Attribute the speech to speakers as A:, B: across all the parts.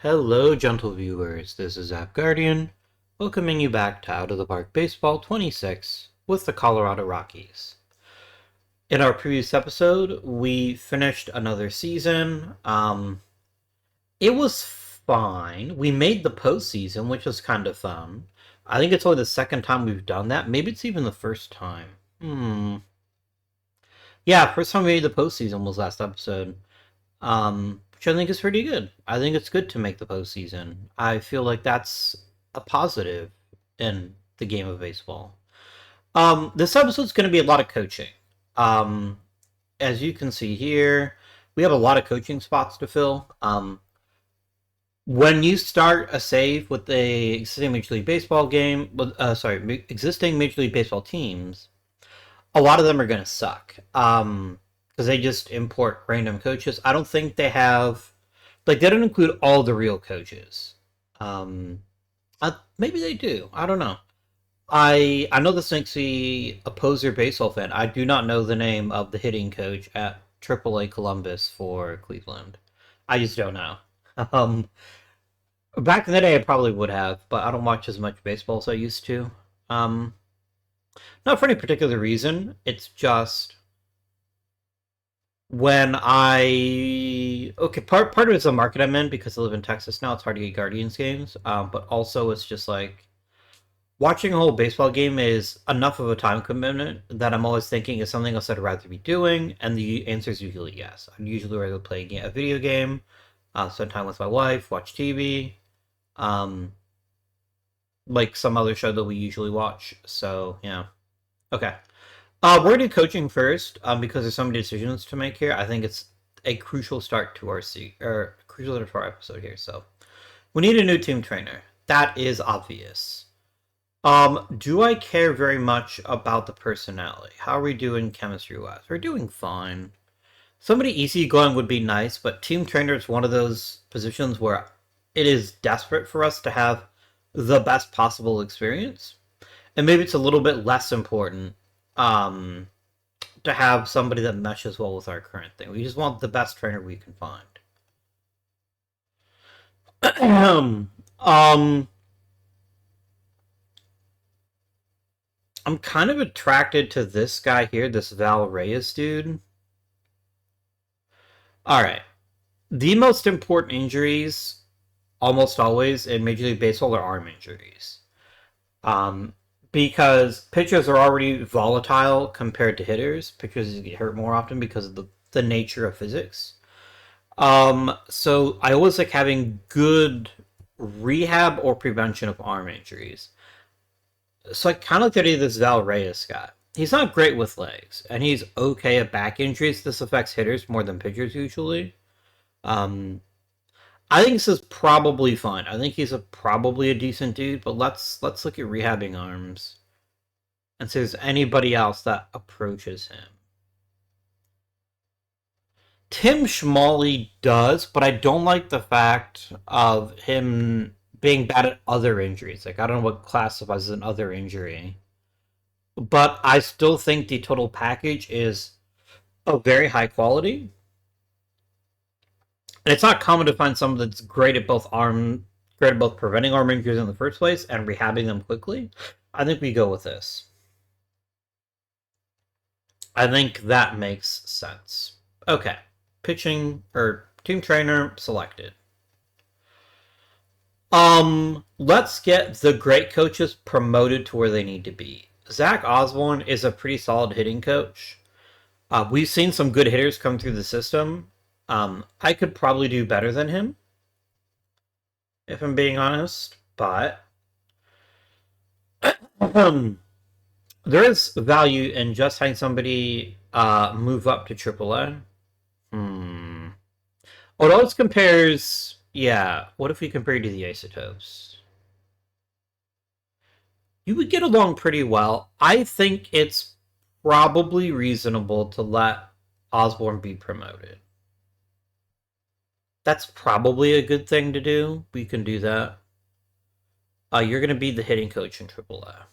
A: Hello, gentle viewers. This is App Guardian, welcoming you back to Out of the Park Baseball 26 with the Colorado Rockies. In our previous episode, we finished another season. It was fine. We made the postseason, which was kind of fun. I think it's only the second time we've done that. Maybe it's even the first time. Yeah, first time we made the postseason was last episode. Which I think is pretty good. I think it's good to make the postseason. I feel like that's a positive in the game of baseball. This episode's going to be a lot of coaching. Um, as you can see here, we have a lot of coaching spots to fill. When you start a save with the existing Major League Baseball game, existing Major League Baseball teams, a lot of them are going to suck. Because they just import random coaches. I don't think they have, they don't include all the real coaches. Maybe they do. I don't know. I know this makes me a poser baseball fan. I do not know the name of the hitting coach at AAA Columbus for Cleveland. I just don't know. Um, Back in the day, I probably would have, but I don't watch as much baseball as I used to. Um, Not for any particular reason. It's just when part of it's the market I'm in because I live in Texas now. It's hard to get Guardians games, but also it's just like watching a whole baseball game is enough of a time commitment that I'm always thinking is something else I'd rather be doing, and the answer is usually yes. I'd usually rather play a video game, spend time with my wife, watch TV, um, like some other show that we usually watch. So yeah, okay. We're gonna do coaching first, because there's so many decisions to make here. I think it's a crucial start to our crucial start to our episode here. So we need a new team trainer. That is obvious. Do I care very much about the personality? How are we doing chemistry-wise? We're doing fine. Somebody easygoing would be nice, but team trainer is one of those positions where it is desperate for us to have the best possible experience. And maybe it's a little bit less important um, to have somebody that meshes well with our current thing. We just want the best trainer we can find. um, I'm kind of attracted to this guy here, this Val Reyes dude. Alright. The most important injuries, almost always, in Major League Baseball are arm injuries. Um, because pitchers are already volatile compared to hitters. Pitchers get hurt more often because of the nature of physics. So I always like having good rehab or prevention of arm injuries. So I kind of like the idea of this Val Reyes guy. He's not great with legs, and he's okay at back injuries. This affects hitters more than pitchers usually. Um, I think this is probably fine. I think he's probably a decent dude, but let's look at rehabbing arms and see if there's anybody else that approaches him. Tim Schmalley does, but I don't like the fact of him being bad at other injuries. Like, I don't know what classifies as an other injury. But I still think the total package is of very high quality. And it's not common to find someone that's great at both preventing arm injuries in the first place and rehabbing them quickly. I think we go with this. I think that makes sense. Okay. Pitching or team trainer selected. Let's get the great coaches promoted to where they need to be. Zach Osborne is a pretty solid hitting coach. We've seen some good hitters come through the system. I could probably do better than him, if I'm being honest, but there is value in just having somebody move up to AAA. Although it compares, yeah, what if we compare to the Isotopes? You would get along pretty well. I think it's probably reasonable to let Osborne be promoted. That's probably a good thing to do. We can do that. You're going to be the hitting coach in AAA.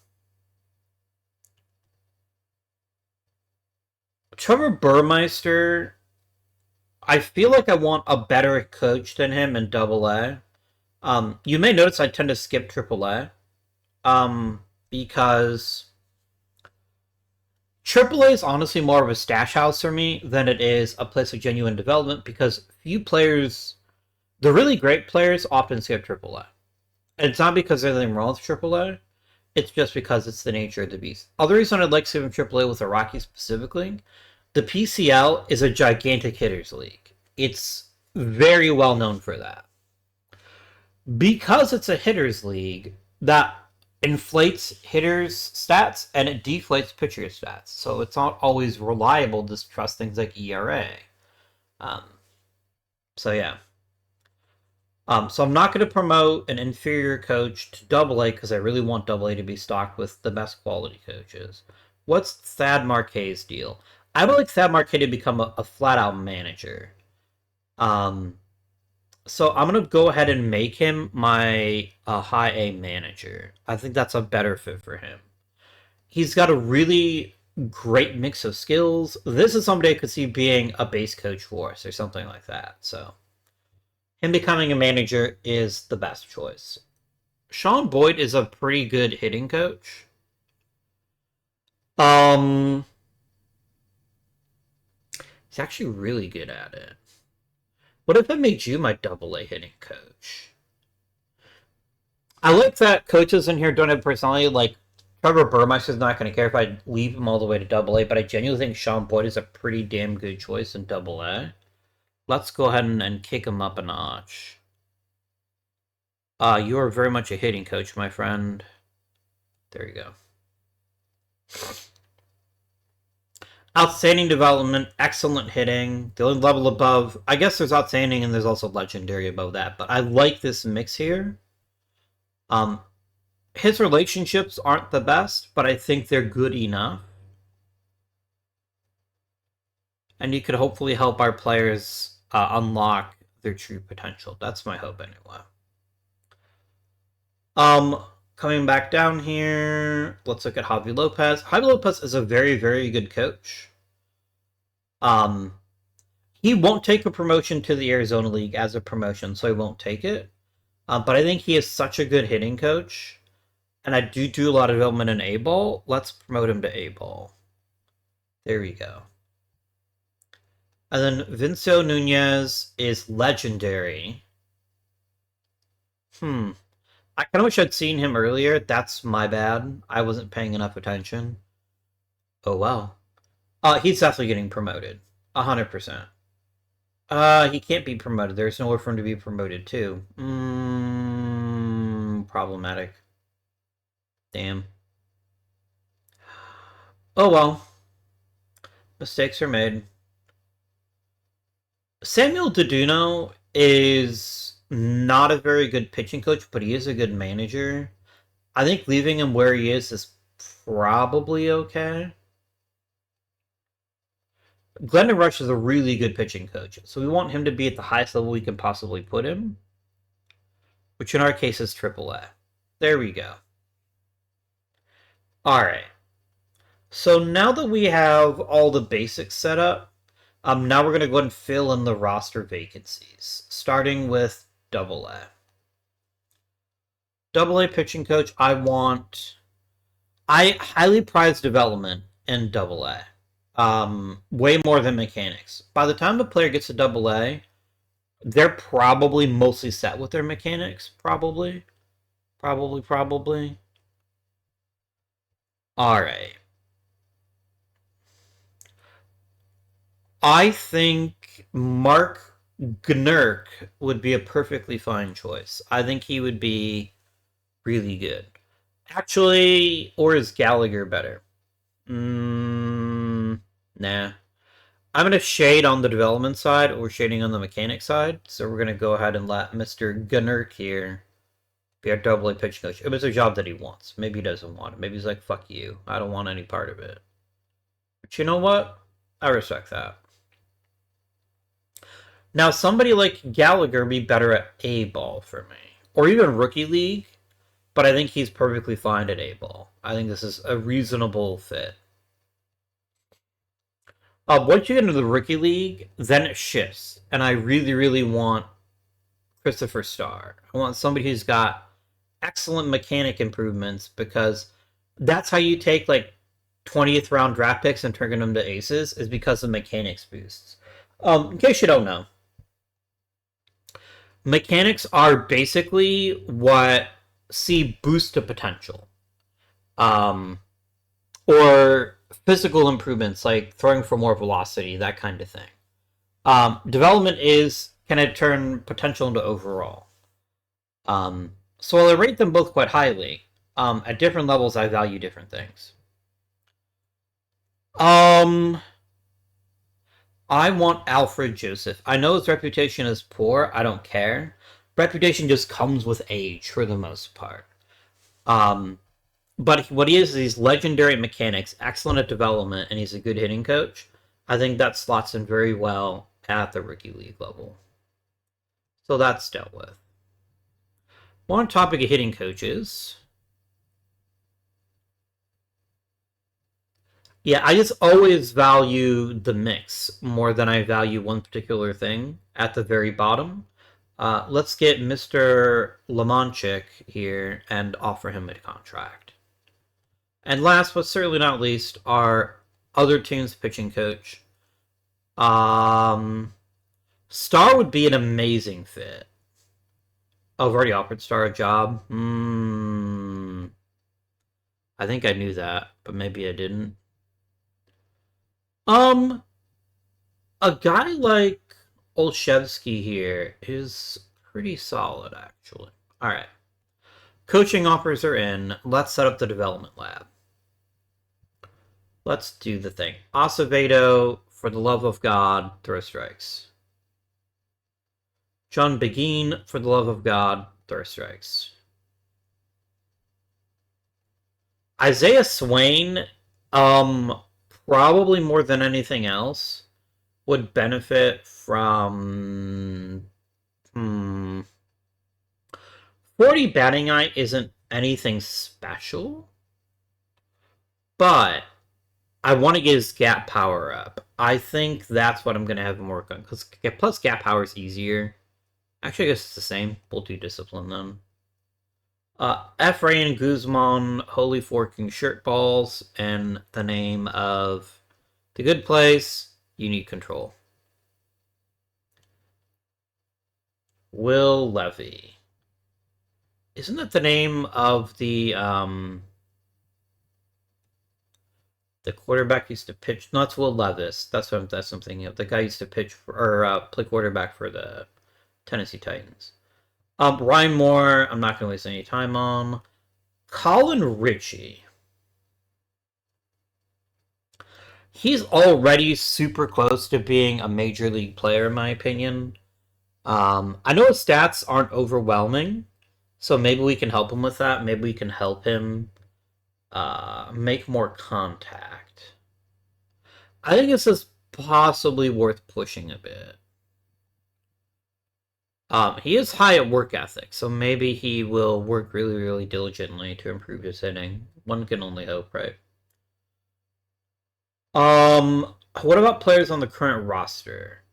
A: Trevor Burmeister, I feel like I want a better coach than him in AA. You may notice I tend to skip AAA, because AAA is honestly more of a stash house for me than it is a place of genuine development, because few players, the really great players, often skip AAA. And it's not because there's anything wrong with AAA, it's just because it's the nature of the beast. Other reason I'd like skipping AAA with the Rockies specifically, the PCL is a gigantic hitters league. It's very well known for that. Because it's a hitters league, that inflates hitters' stats and it deflates pitchers' stats. So it's not always reliable to trust things like ERA. Um, so yeah. So I'm not going to promote an inferior coach to Double A because I really want Double A to be stocked with the best quality coaches. What's Thad Marquet's deal? I would like Thad Marquet to become a flat out manager. Um, so I'm gonna go ahead and make him my high A manager. I think that's a better fit for him. He's got a really great mix of skills. This is somebody I could see being a base coach for us or something like that. So him becoming a manager is the best choice. Sean Boyd is a pretty good hitting coach. Um, he's actually really good at it. What if I made you my Double A hitting coach? I like that coaches in here don't have personality. Like Trevor Burmeister's not going to care if I leave him all the way to Double A, but I genuinely think Sean Boyd is a pretty damn good choice in Double A. Let's go ahead and kick him up a notch. You are very much a hitting coach, my friend. There you go. Outstanding development, excellent hitting. The only level above, I guess there's outstanding and there's also legendary above that, but I like this mix here. His relationships aren't the best, but I think they're good enough. And you could hopefully help our players unlock their true potential. That's my hope anyway. Coming back down here, let's look at Javi Lopez. Javi Lopez is a very, very good coach. He won't take a promotion to the Arizona League as a promotion, so he won't take it. But I think he is such a good hitting coach, and I do a lot of development in A-ball. Let's promote him to A-ball. There we go. And then Vincio Nunez is legendary. I kind of wish I'd seen him earlier. That's my bad. I wasn't paying enough attention. Oh, well. He's definitely getting promoted. 100%. He can't be promoted. There's nowhere for him to be promoted to. Problematic. Damn. Oh, well. Mistakes are made. Samuel Deduno is not a very good pitching coach, but he is a good manager. I think leaving him where he is probably okay. Glendon Rush is a really good pitching coach, so we want him to be at the highest level we can possibly put him, which in our case is AAA. There we go. Alright. So now that we have all the basics set up, now we're going to go ahead and fill in the roster vacancies, starting with AA. AA pitching coach, I highly prize development in AA. Way more than mechanics. By the time a player gets to AA, they're probably mostly set with their mechanics. Probably. Alright. I think Mark Gnurk would be a perfectly fine choice. I think he would be really good. Actually, or is Gallagher better? Nah. I'm going to shade on the development side or shading on the mechanic side. So we're going to go ahead and let Mr. Gnurk here be our AA pitching coach. It was a job that he wants. Maybe he doesn't want it. Maybe he's like, fuck you. I don't want any part of it. But you know what? I respect that. Now, somebody like Gallagher would be better at A-ball for me. Or even Rookie League. But I think he's perfectly fine at A-ball. I think this is a reasonable fit. Once you get into the Rookie League, then it shifts. And I really, really want Christopher Starr. I want somebody who's got excellent mechanic improvements because that's how you take like 20th round draft picks and turn them to aces is because of mechanics boosts. In case you don't know, mechanics are basically what see boost to potential. Um, or physical improvements like throwing for more velocity, that kind of thing. Development is can it turn potential into overall. So while I rate them both quite highly, at different levels I value different things. I want Alfred Joseph. I know his reputation is poor. I don't care. Reputation just comes with age for the most part. Um, but what he is he's legendary at mechanics, excellent at development, and he's a good hitting coach. I think that slots in very well at the rookie league level. So that's dealt with. One topic of hitting coaches. Yeah, I just always value the mix more than I value one particular thing at the very bottom. Let's get Mr. Lamanchik here and offer him a contract. And last but certainly not least, our other team's pitching coach. Star would be an amazing fit. Oh, I've already offered Star a job. I think I knew that, but maybe I didn't. A guy like Olszewski here is pretty solid, actually. All right. Coaching offers are in. Let's set up the development lab. Let's do the thing. Acevedo, for the love of God, throw strikes. John Begin, for the love of God, throw strikes. Isaiah Swain, probably more than anything else, would benefit from 40 batting eye isn't anything special, but I want to get his gap power up. I think that's what I'm going to have him work on, because plus gap power is easier. Actually, I guess it's the same. We'll do discipline then. Efrain Guzman, Holy Forking Shirt Balls, and the name of the good place, you need control. Will Levy. Isn't that the name of the quarterback used to pitch? No, it's Will Levis. That's what I'm thinking of. The guy used to pitch for, or play quarterback for the Tennessee Titans. Ryan Moore, I'm not going to waste any time on. Colin Ritchie. He's already super close to being a major league player, in my opinion. I know his stats aren't overwhelming, so maybe we can help him with that. Maybe we can help him make more contact. I think this is possibly worth pushing a bit. He is high at work ethic, so maybe he will work really, really diligently to improve his hitting. One can only hope, right? What about players on the current roster?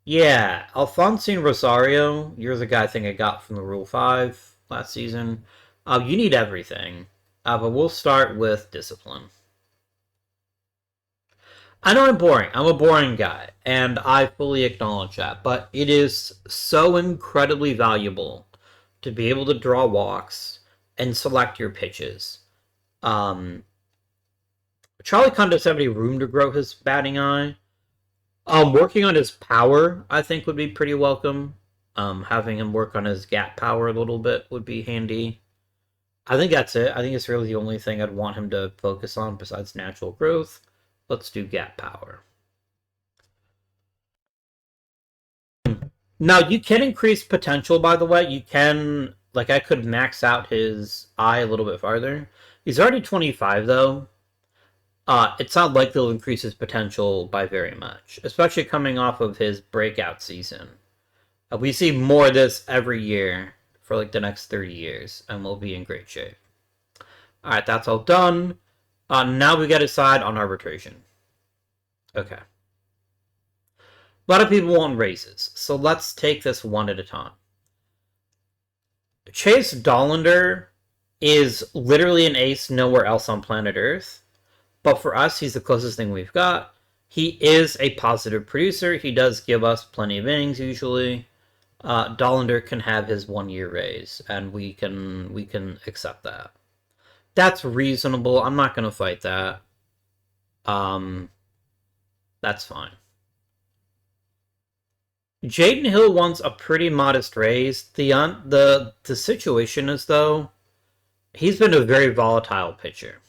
A: Yeah, Alfonsine Rosario, you're the guy I think I got from the Rule 5 last season. You need everything, but we'll start with discipline. I know I'm boring. I'm a boring guy, and I fully acknowledge that. But it is so incredibly valuable to be able to draw walks and select your pitches. Charlie Kahn doesn't have any room to grow his batting eye. Working on his power, I think, would be pretty welcome. Having him work on his gap power a little bit would be handy. I think that's it. I think it's really the only thing I'd want him to focus on besides natural growth. Let's do gap power. Now, you can increase potential, by the way. You can, like, I could max out his eye a little bit farther. He's already 25, though. It's not likely to increase his potential by very much, especially coming off of his breakout season. We see more of this every year for, like, the next 30 years, and we'll be in great shape. Alright, that's all done. Now we got to decide on arbitration. Okay. A lot of people want raises, so let's take this one at a time. Chase Dollander is literally an ace nowhere else on planet Earth. But for us, he's the closest thing we've got. He is a positive producer. He does give us plenty of innings usually. Dollander can have his 1 year raise, and we can accept that. That's reasonable. I'm not going to fight that. Um, that's fine. Jaden Hill wants a pretty modest raise. The situation is though he's been a very volatile pitcher.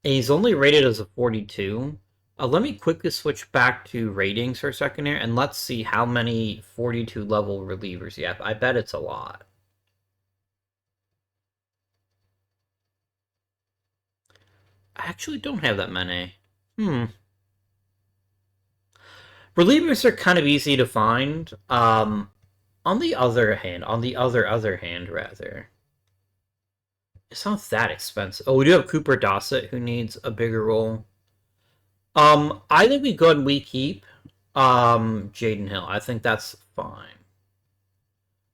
A: And he's only rated as a 42. Let me quickly switch back to ratings for a second here, and let's see how many 42 level relievers you have. I bet it's a lot. I actually don't have that many. Relievers are kind of easy to find. On the other hand, rather, it's not that expensive. Oh, we do have Cooper Dossett, who needs a bigger role. I think we go and we keep Jaden Hill. I think that's fine.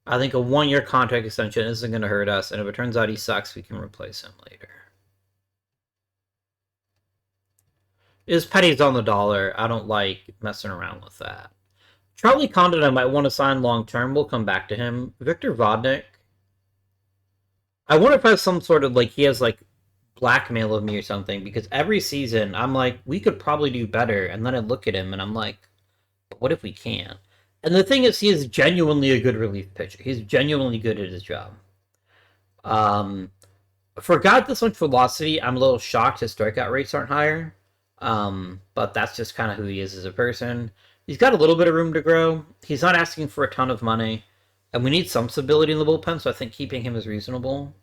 A: I think a 1 year contract extension isn't going to hurt us, and if it turns out he sucks, we can replace him later. His pennies on the dollar. I don't like messing around with that. Charlie Condon I might want to sign long term. We'll come back to him. Victor Vodnik. I wonder if I have some sort of, like, he has, like, blackmail of me or something, because every season I'm like, we could probably do better, and then I look at him and I'm like, what if we can't? And the thing is, he is genuinely a good relief pitcher. He's genuinely good at his job. For a guy with this much velocity, I'm a little shocked his strikeout rates aren't higher. But that's just kind of who he is as a person. He's got a little bit of room to grow. He's not asking for a ton of money. And we need some stability in the bullpen, so I think keeping him is reasonable.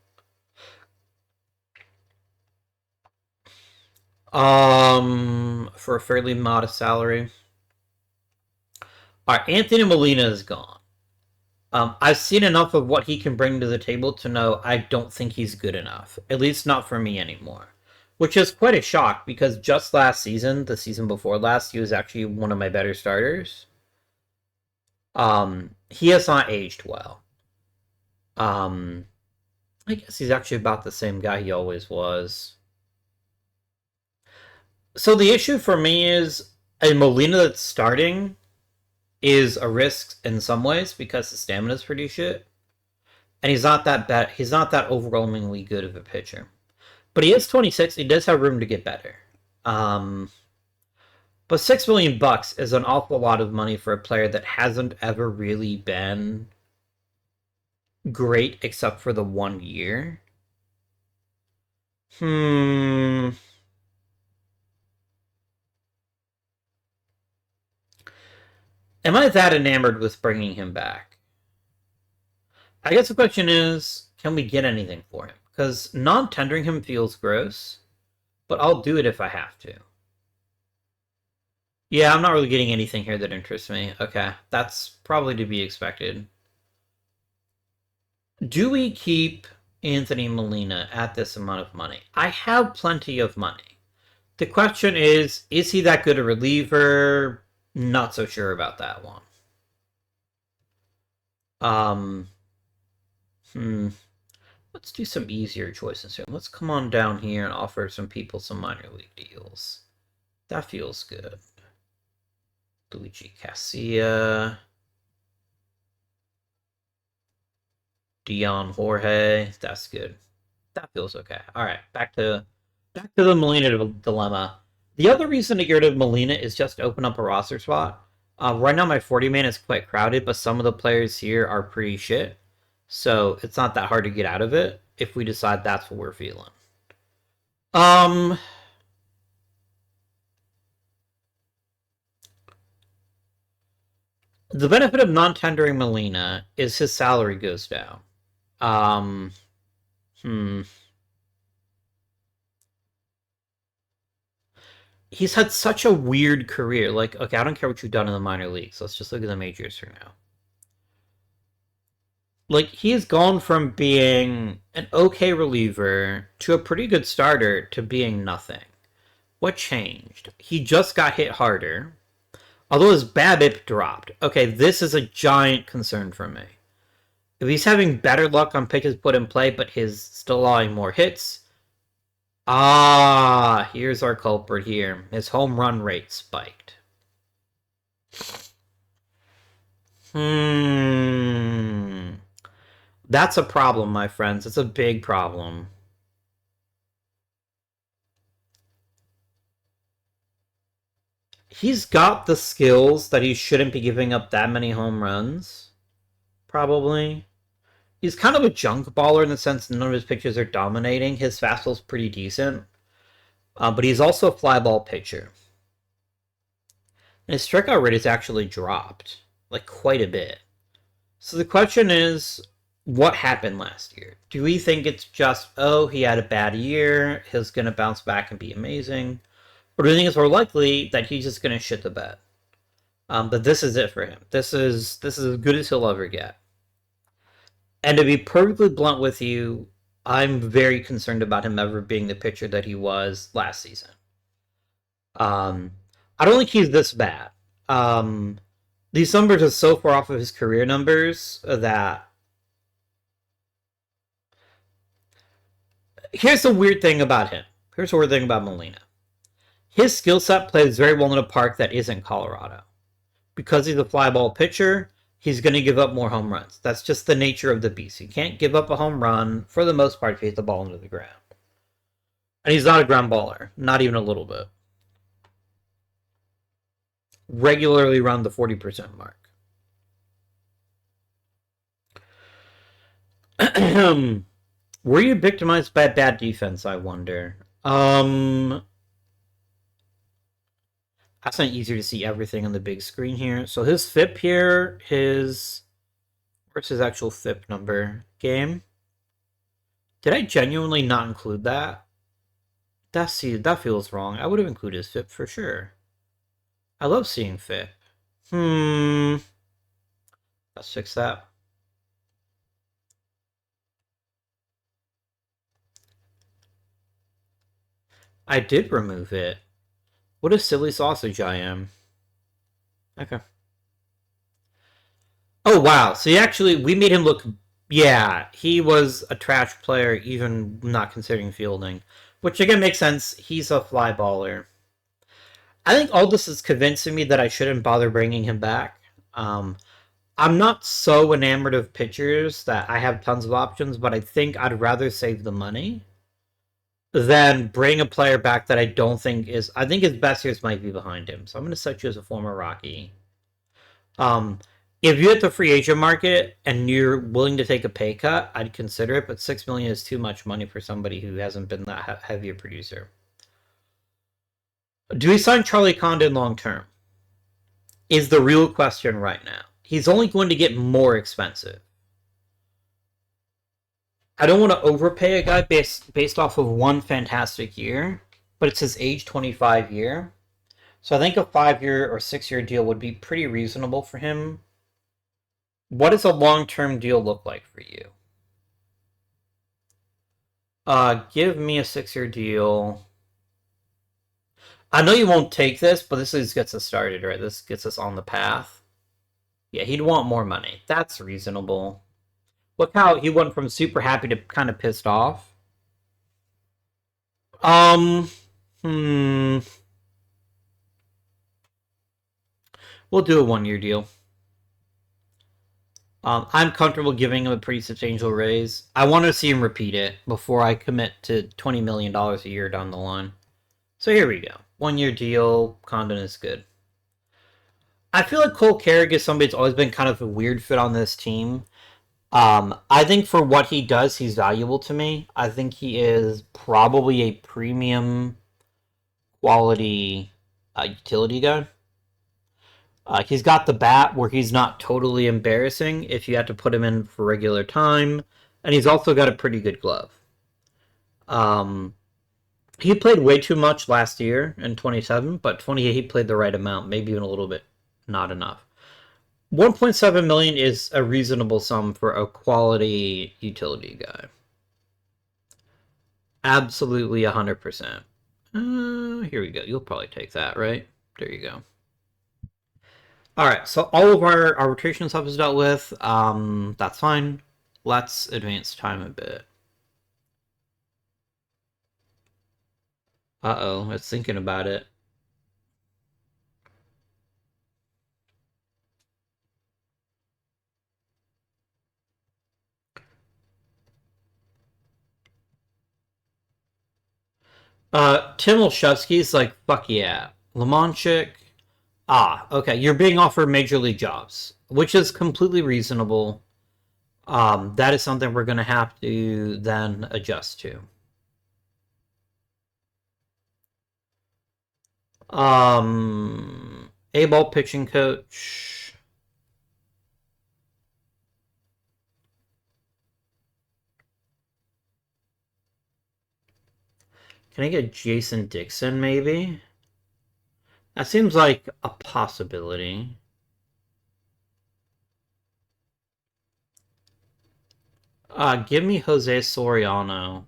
A: For a fairly modest salary. Alright, Anthony Molina is gone. I've seen enough of what he can bring to the table to know I don't think he's good enough. At least not for me anymore. Which is quite a shock, because just last season, the season before last, he was actually one of my better starters. He has not aged well. I guess he's actually about the same guy he always was. So the issue for me is a Molina that's starting is a risk in some ways because his stamina is pretty shit, and he's not that bad. He's not that overwhelmingly good of a pitcher, but he is 26. He does have room to get better. But $6 million is an awful lot of money for a player that hasn't ever really been great except for the 1 year. Am I that enamored with bringing him back? I guess the question is, can we get anything for him? Because non-tendering him feels gross, but I'll do it if I have to. Yeah, I'm not really getting anything here that interests me. Okay, that's probably to be expected. Do we keep Anthony Molina at this amount of money? I have plenty of money. The question is he that good a reliever? Not so sure about that one. Let's do some easier choices here. Let's come on down here and offer some people some minor league deals. That feels good. Luigi Casilla. Dion Jorge. That's good. That feels okay. Alright, back to the Molina dilemma. The other reason to get rid of Molina is just to open up a roster spot. Right now my 40-man is quite crowded, but some of the players here are pretty shit. So it's not that hard to get out of it if we decide that's what we're feeling. The benefit of non-tendering Molina is his salary goes down. He's had such a weird career. Like, okay, I don't care what you've done in the minor leagues. Let's just look at the majors for now. Like, he's gone from being an okay reliever to a pretty good starter to being nothing. What changed? He just got hit harder. Although his BABIP dropped. Okay, this is a giant concern for me. If he's having better luck on pitches put in play, but he's still allowing more hits, here's our culprit here. His home run rate spiked. That's a problem, my friends. It's a big problem. He's got the skills that he shouldn't be giving up that many home runs, probably. He's kind of a junk baller in the sense that none of his pitches are dominating. His fastball's pretty decent. But he's also a fly ball pitcher. And his strikeout rate has actually dropped, like, quite a bit. So the question is, what happened last year? Do we think it's just, oh, he had a bad year, he's going to bounce back and be amazing? Or do we think it's more likely that he's just going to shit the bed? But this is it for him. This is as good as he'll ever get. And to be perfectly blunt with you, I'm very concerned about him ever being the pitcher that he was last season. I don't think he's this bad. These numbers are so far off of his career numbers that... Here's the weird thing about him. Here's the weird thing about Molina. His skill set plays very well in a park that isn't Colorado. Because he's a fly ball pitcher, he's going to give up more home runs. That's just the nature of the beast. You can't give up a home run, for the most part, if you hit the ball into the ground. And he's not a ground baller. Not even a little bit. Regularly around the 40% mark. Were you victimized by bad defense, I wonder? That's not easier to see everything on the big screen here. So his FIP here, where's his actual FIP number? Game? Did I genuinely not include that? That feels wrong. I would have included his FIP for sure. I love seeing FIP. Let's fix that. I did remove it. What a silly sausage I am. Okay. Oh, wow. So we made him look... Yeah, he was a trash player, even not considering fielding. Which, again, makes sense. He's a fly baller. I think all this is convincing me that I shouldn't bother bringing him back. I'm not so enamored of pitchers that I have tons of options, but I think I'd rather save the money than bring a player back that I don't think is... I think his best years might be behind him. So I'm going to set you as a former Rocky. If you hit the free agent market and you're willing to take a pay cut, I'd consider it, but $6 million is too much money for somebody who hasn't been that heavy a producer. Do we sign Charlie Condon long term? Is the real question right now. He's only going to get more expensive. I don't want to overpay a guy based off of one fantastic year, but it's his age 25 year. So I think a 5-year or 6-year deal would be pretty reasonable for him. What does a long-term deal look like for you? Give me a 6-year deal. I know you won't take this, but this just gets us started, right? This gets us on the path. Yeah, he'd want more money. That's reasonable. Look how he went from super happy to kind of pissed off. We'll do a 1-year deal. I'm comfortable giving him a pretty substantial raise. I want to see him repeat it before I commit to $20 million a year down the line. So here we go. 1-year deal. Condon is good. I feel like Cole Carrick is somebody that's always been kind of a weird fit on this team. I think for what he does, he's valuable to me. I think he is probably a premium quality utility guy. He's got the bat where he's not totally embarrassing if you have to put him in for regular time. And he's also got a pretty good glove. He played way too much last year in 27, but 28 he played the right amount, maybe even a little bit not enough. 1.7 million is a reasonable sum for a quality utility guy. Absolutely 100%. Here we go. You'll probably take that, right? There you go. Alright, so all of our arbitration stuff is dealt with. That's fine. Let's advance time a bit. Uh-oh, it's thinking about it. Tim Olszewski's like, fuck yeah. Lamonchik, okay, you're being offered major league jobs, which is completely reasonable. That is something we're going to have to then adjust to. A-ball pitching coach. Can I get Jason Dixon, maybe? That seems like a possibility. Give me Jose Soriano.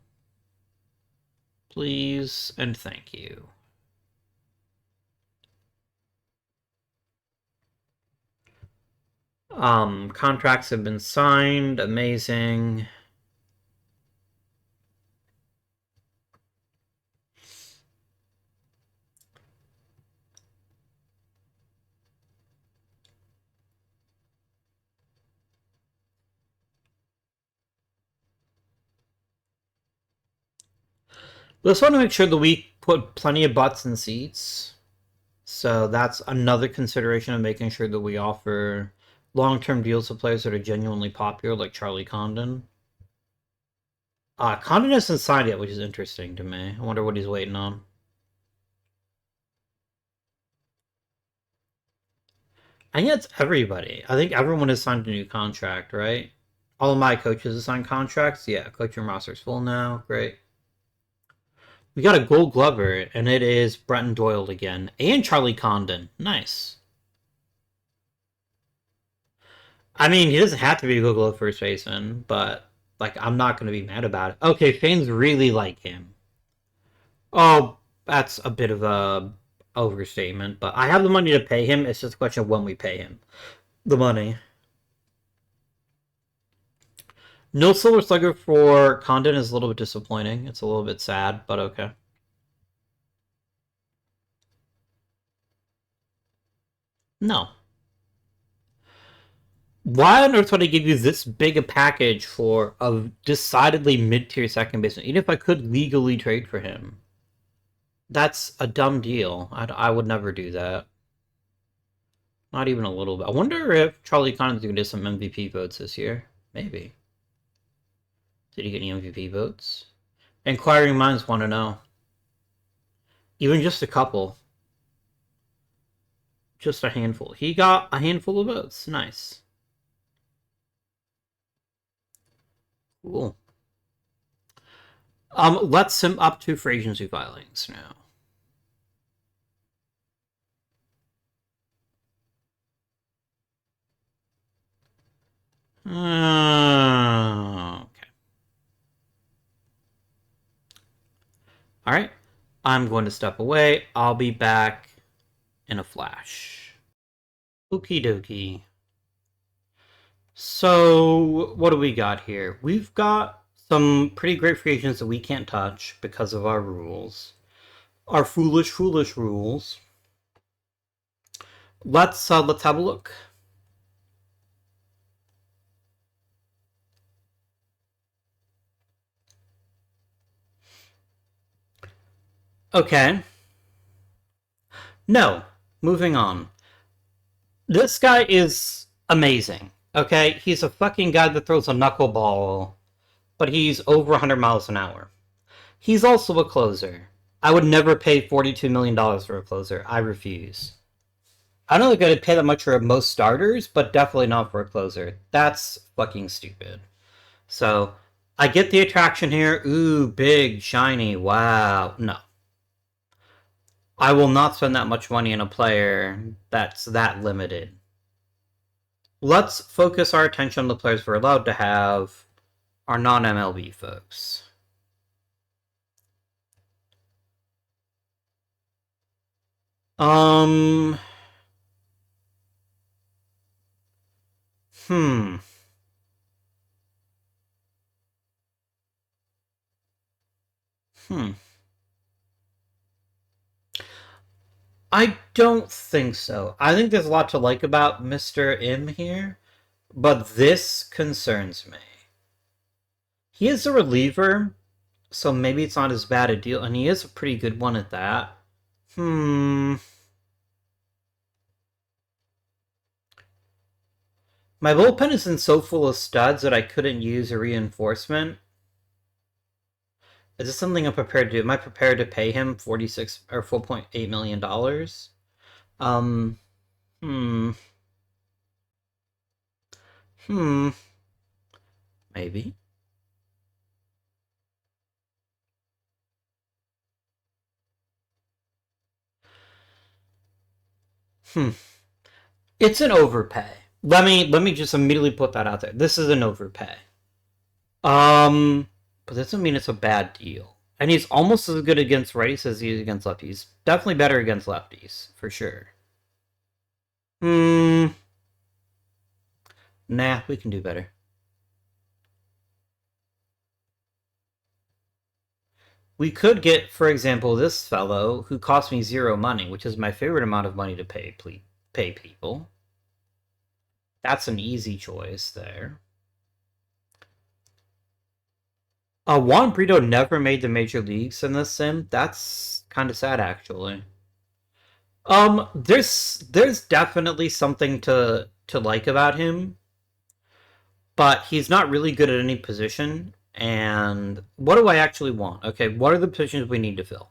A: Please, and thank you. Contracts have been signed. Amazing. We just want to make sure that we put plenty of butts in seats. So that's another consideration of making sure that we offer long-term deals to players that are genuinely popular, like Charlie Condon. Condon hasn't signed yet, which is interesting to me. I wonder what he's waiting on. I think it's everybody. I think everyone has signed a new contract, right? All of my coaches have signed contracts. Yeah, coaching roster's full now. Great. We got a Gold Glover, and it is Brenton Doyle again, and Charlie Condon. Nice. I mean, he doesn't have to be a Gold Glove first baseman, but like, I'm not going to be mad about it. Okay, fans really like him. Oh, that's a bit of a overstatement, but I have the money to pay him. It's just a question of when we pay him the money. No Silver Slugger for Condon is a little bit disappointing. It's a little bit sad, but okay. No. Why on earth would I give you this big a package for a decidedly mid-tier second baseman, even if I could legally trade for him? That's a dumb deal. I would never do that. Not even a little bit. I wonder if Charlie Condon's going to get some MVP votes this year. Maybe. Did he get any MVP votes? Inquiring minds want to know. Even just a couple. Just a handful. He got a handful of votes. Nice. Cool. Let's him up to for agency filings now. Okay. All right. I'm going to step away. I'll be back in a flash. Okie dokie. So, what do we got here? We've got some pretty great free agents that we can't touch because of our rules. Our foolish, foolish rules. Let's have a look. Okay. No. Moving on. This guy is amazing. Okay? He's a fucking guy that throws a knuckleball, but he's over 100 miles an hour. He's also a closer. I would never pay $42 million for a closer. I refuse. I don't think I'd pay that much for most starters, but definitely not for a closer. That's fucking stupid. So, I get the attraction here. Ooh, big, shiny, wow. No. I will not spend that much money on a player that's that limited. Let's focus our attention on the players we're allowed to have, our non-MLB folks. Um... Hmm. Hmm. I don't think so. I think there's a lot to like about Mr. M here, but this concerns me. He is a reliever, so maybe it's not as bad a deal, and he is a pretty good one at that. Hmm. My bullpen isn't so full of studs that I couldn't use a reinforcement. Is this something I'm prepared to do? Am I prepared to pay him 46 or $4.8 million? Um. Hmm. Hmm. Maybe. Hmm. It's an overpay. Let me just immediately put that out there. This is an overpay. But that doesn't mean it's a bad deal. And he's almost as good against righties as he is against lefties. Definitely better against lefties, for sure. Hmm. Nah, we can do better. We could get, for example, this fellow who cost me 0 money, which is my favorite amount of money to pay people. That's an easy choice there. Juan Brito never made the major leagues in this sim. That's kind of sad, actually. There's definitely something to like about him, but he's not really good at any position. And what do I actually want? Okay, what are the positions we need to fill?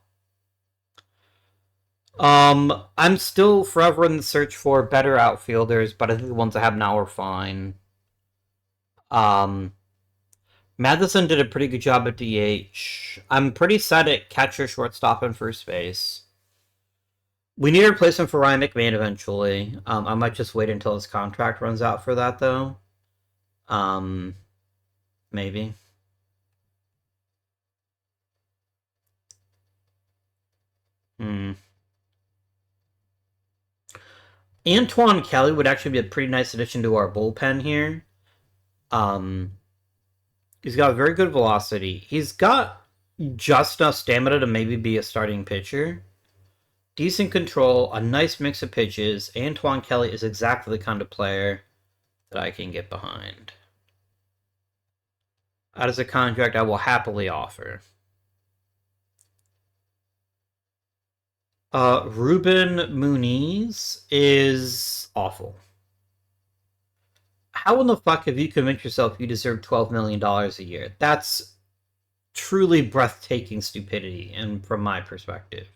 A: I'm still forever in the search for better outfielders, but I think the ones I have now are fine. Um, Matheson did a pretty good job at DH. I'm pretty set at catcher, shortstop, and first base. We need a replacement for Ryan McMahon eventually. I might just wait until his contract runs out for that, though. Um, maybe. Hmm. Antoine Kelly would actually be a pretty nice addition to our bullpen here. Um, he's got very good velocity. He's got just enough stamina to maybe be a starting pitcher. Decent control, a nice mix of pitches. Antoine Kelly is exactly the kind of player that I can get behind. That is a contract I will happily offer. Ruben Muniz is awful. How in the fuck have you convinced yourself you deserve $12 million a year? That's truly breathtaking stupidity, and from my perspective.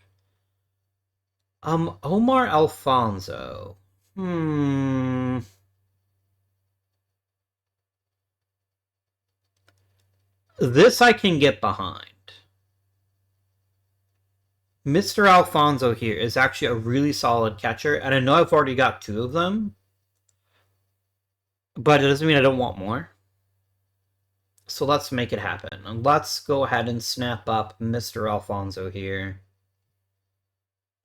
A: Omar Alfonso. Hmm. This I can get behind. Mr. Alfonso here is actually a really solid catcher, and I know I've already got two of them, but it doesn't mean I don't want more. So let's make it happen. And let's go ahead and snap up Mr. Alfonso here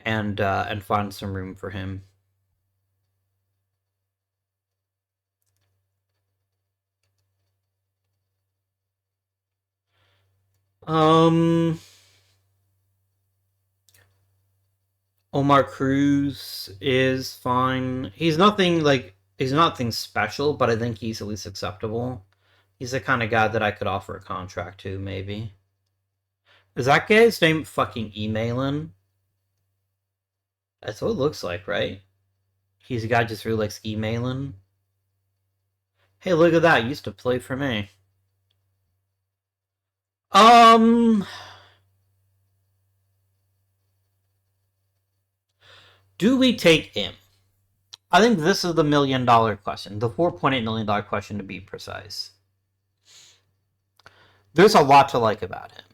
A: and find some room for him. Um Omar Cruz is fine. He's nothing special, but I think he's at least acceptable. He's the kind of guy that I could offer a contract to, maybe. Is that guy's name fucking emailing? That's what it looks like, right? He's a guy just really likes emailing. Hey, look at that. Used to play for me. Um, do we take him? I think this is the $1 million question, the $4.8 million question to be precise. There's a lot to like about him.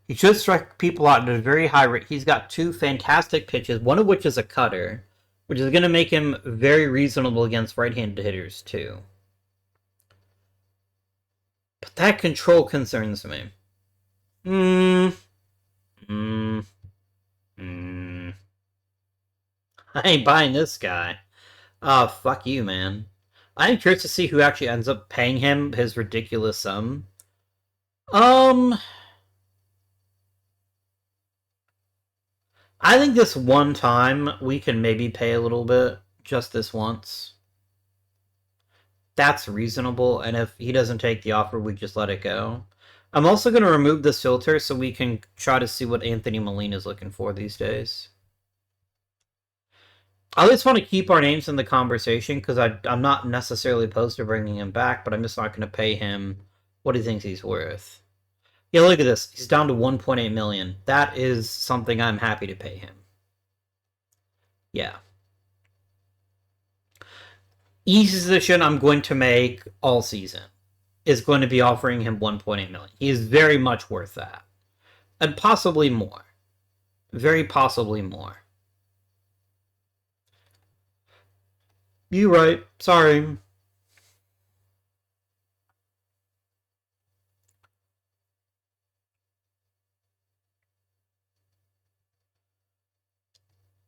A: He should strike people out at a very high rate. He's got two fantastic pitches, one of which is a cutter, which is going to make him very reasonable against right-handed hitters, too. But that control concerns me. I ain't buying this guy. Oh, fuck you, man. I'm curious to see who actually ends up paying him his ridiculous sum. Um, I think this one time we can maybe pay a little bit, just this once. That's reasonable, and if he doesn't take the offer, we just let it go. I'm also going to remove this filter so we can try to see what Anthony Molina is looking for these days. I just want to keep our names in the conversation because I'm not necessarily opposed to bringing him back, but I'm just not going to pay him what he thinks he's worth. Yeah, look at this. He's down to 1.8 million. That is something I'm happy to pay him. Yeah. Easiest decision I'm going to make all season is going to be offering him 1.8 million. He is very much worth that. And possibly more. Very possibly more. You right. Sorry.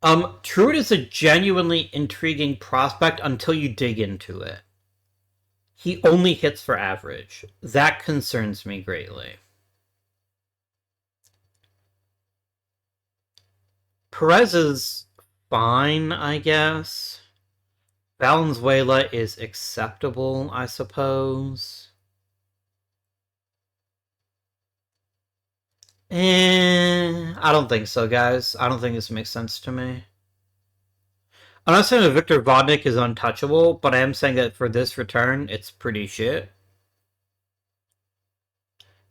A: Truitt is a genuinely intriguing prospect until you dig into it. He only hits for average. That concerns me greatly. Perez is fine, I guess. Valenzuela is acceptable, I suppose. I don't think so, guys. I don't think this makes sense to me. I'm not saying that Victor Vodnik is untouchable, but I am saying that for this return, it's pretty shit.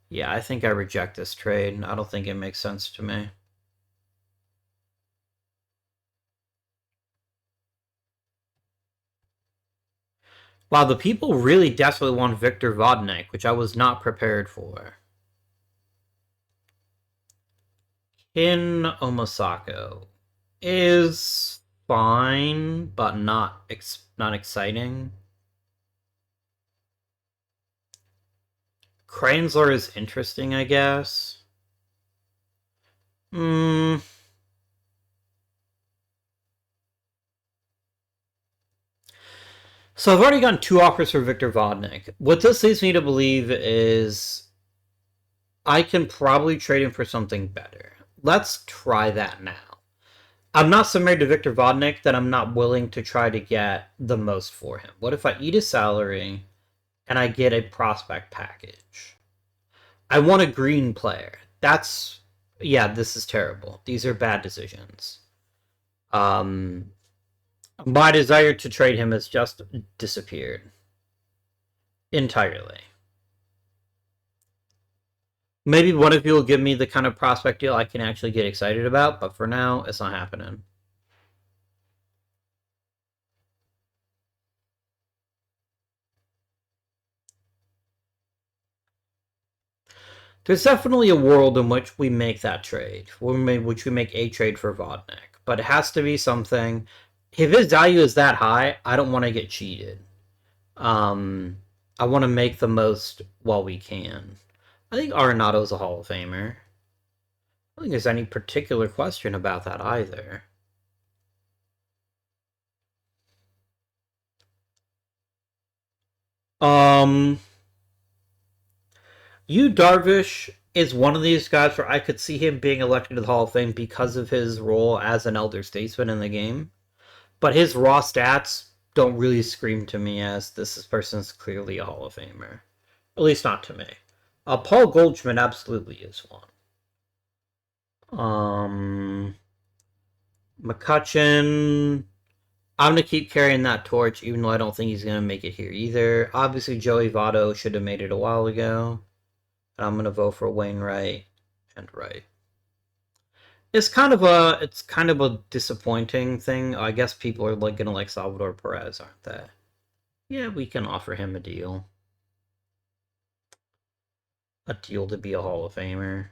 A: Yeah, I think I reject this trade. I don't think it makes sense to me. Wow, the people really desperately want Victor Vodnik, which I was not prepared for. In Omasako is fine, but not exciting. Kranzler is interesting, I guess. So I've already gotten 2 offers for Victor Vodnik. What this leads me to believe is I can probably trade him for something better. Let's try that now. I'm not so married to Victor Vodnik that I'm not willing to try to get the most for him. What if I eat his salary and I get a prospect package? I want a green player. Yeah, this is terrible. These are bad decisions. My desire to trade him has just disappeared entirely. Maybe one of you will give me the kind of prospect deal I can actually get excited about, but for now, it's not happening. There's definitely a world in which we make that trade, which we make a trade for Vodnik, but it has to be something. If his value is that high, I don't want to get cheated. I want to make the most while we can. I think Arenado's a Hall of Famer. I don't think there's any particular question about that either. Yu Darvish is one of these guys where I could see him being elected to the Hall of Fame because of his role as an elder statesman in the game. But his raw stats don't really scream to me as this person's clearly a Hall of Famer. At least not to me. Paul Goldschmidt absolutely is one. McCutcheon. I'm going to keep carrying that torch, even though I don't think he's going to make it here either. Obviously, Joey Votto should have made it a while ago. And I'm going to vote for Wainwright and Wright. It's kind of a disappointing thing. I guess people are going to like Salvador Perez, aren't they? Yeah, we can offer him a deal. A deal to be a Hall of Famer.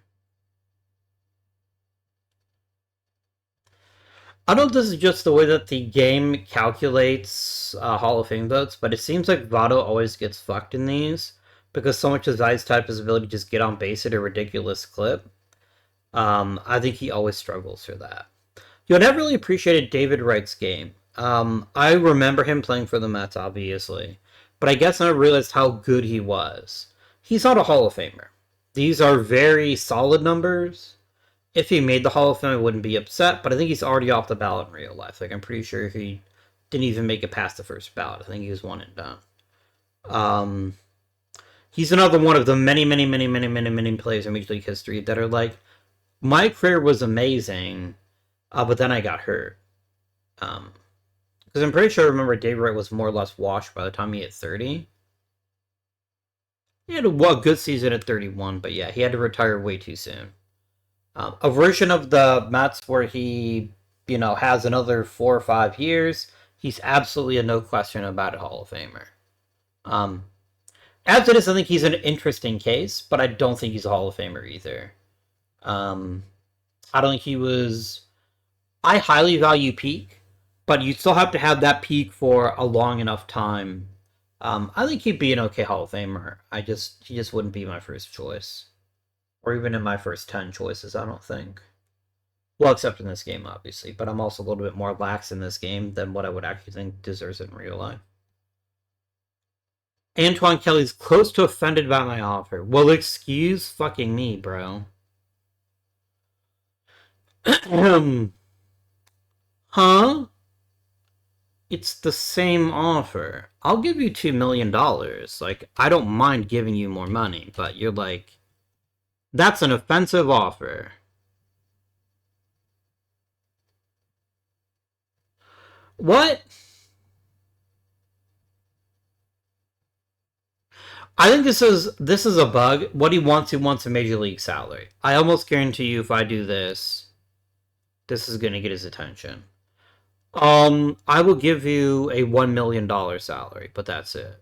A: I don't know if this is just the way that the game calculates Hall of Fame votes, but it seems like Votto always gets fucked in these because so much of his ice type is ability to just get on base at a ridiculous clip. I think he always struggles for that. You know, I never really appreciated David Wright's game. I remember him playing for the Mets, obviously, but I guess I never realized how good he was. He's not a Hall of Famer. These are very solid numbers. if he made the Hall of Fame, I wouldn't be upset, but I think he's already off the ballot in real life. Like, I'm pretty sure if he didn't even make it past the first ballot, I think he was one and done. He's another one of the many players in Major League history that are like, my career was amazing, but then I got hurt. Because I'm pretty sure I remember David Wright was more or less washed by the time he hit 30. He had a good season at 31, but yeah, he had to retire way too soon. A version of the Mets where he, has another 4 or 5 years, he's absolutely a no question about it Hall of Famer. As it is, I think he's an interesting case, but I don't think he's a Hall of Famer either. I don't think he was. I highly value peak, but you still have to have that peak for a long enough time. I think he'd be an okay Hall of Famer. He just wouldn't be my first choice, or even in my first 10 choices. I don't think. Well, except in this game, obviously. But I'm also a little bit more lax in this game than what I would actually think deserves it in real life. Antoine Kelly's close to offended by my offer. Well, excuse fucking me, bro. Huh? It's the same offer. I'll give you $2 million. Like, I don't mind giving you more money, but you're like, that's an offensive offer. What? I think this is a bug. What he wants a major league salary. I almost guarantee you if I do this, this is gonna get his attention. I will give you a $1 million salary, but that's it.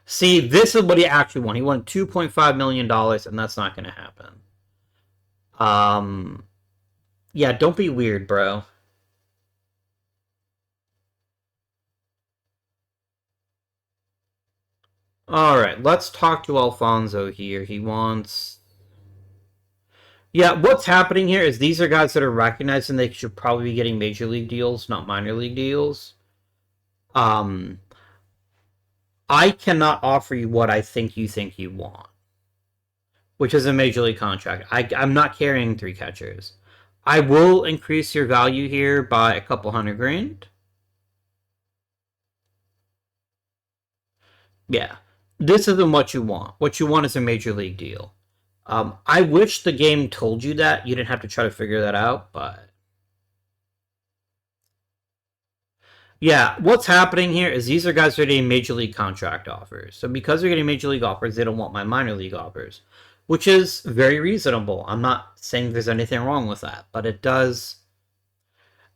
A: See, this is what he actually won. He won $2.5 million, and that's not gonna happen. Yeah, don't be weird, bro. Alright, let's talk to Alfonso here. He wants... Yeah, what's happening here is these are guys that are recognizing they should probably be getting major league deals, not minor league deals. I cannot offer you what I think you want, which is a major league contract. I'm not carrying 3 catchers. I will increase your value here by a couple $100,000. Yeah, this isn't what you want. What you want is a major league deal. I wish the game told you that. You didn't have to try to figure that out, but... Yeah, what's happening here is these are guys who are getting major league contract offers. So because they're getting major league offers, they don't want my minor league offers, which is very reasonable. I'm not saying there's anything wrong with that, but it does...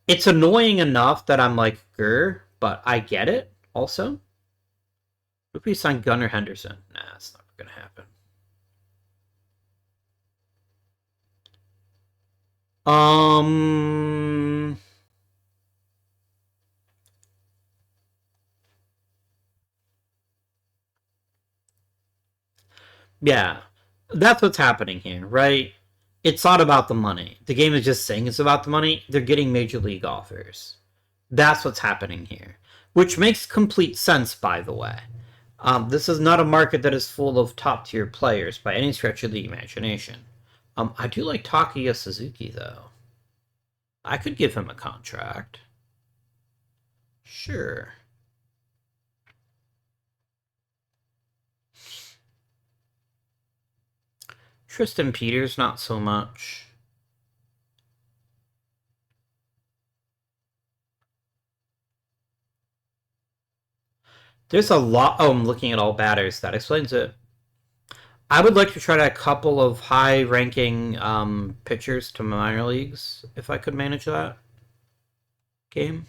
A: It's annoying enough that I'm like, grr, but I get it also. What if we sign Gunnar Henderson? Nah, it's not going to happen. Yeah, that's what's happening here, right? It's not about the money. The game is just saying it's about the money. They're getting major league offers. That's what's happening here, which makes complete sense, by the way. This is not a market that is full of top-tier players by any stretch of the imagination. I do like Takuya Suzuki, though. I could give him a contract. Sure. Tristan Peters, not so much. There's a lot... Oh, I'm looking at all batters. That explains it. I would like to try a couple of high-ranking pitchers to minor leagues, if I could manage that game.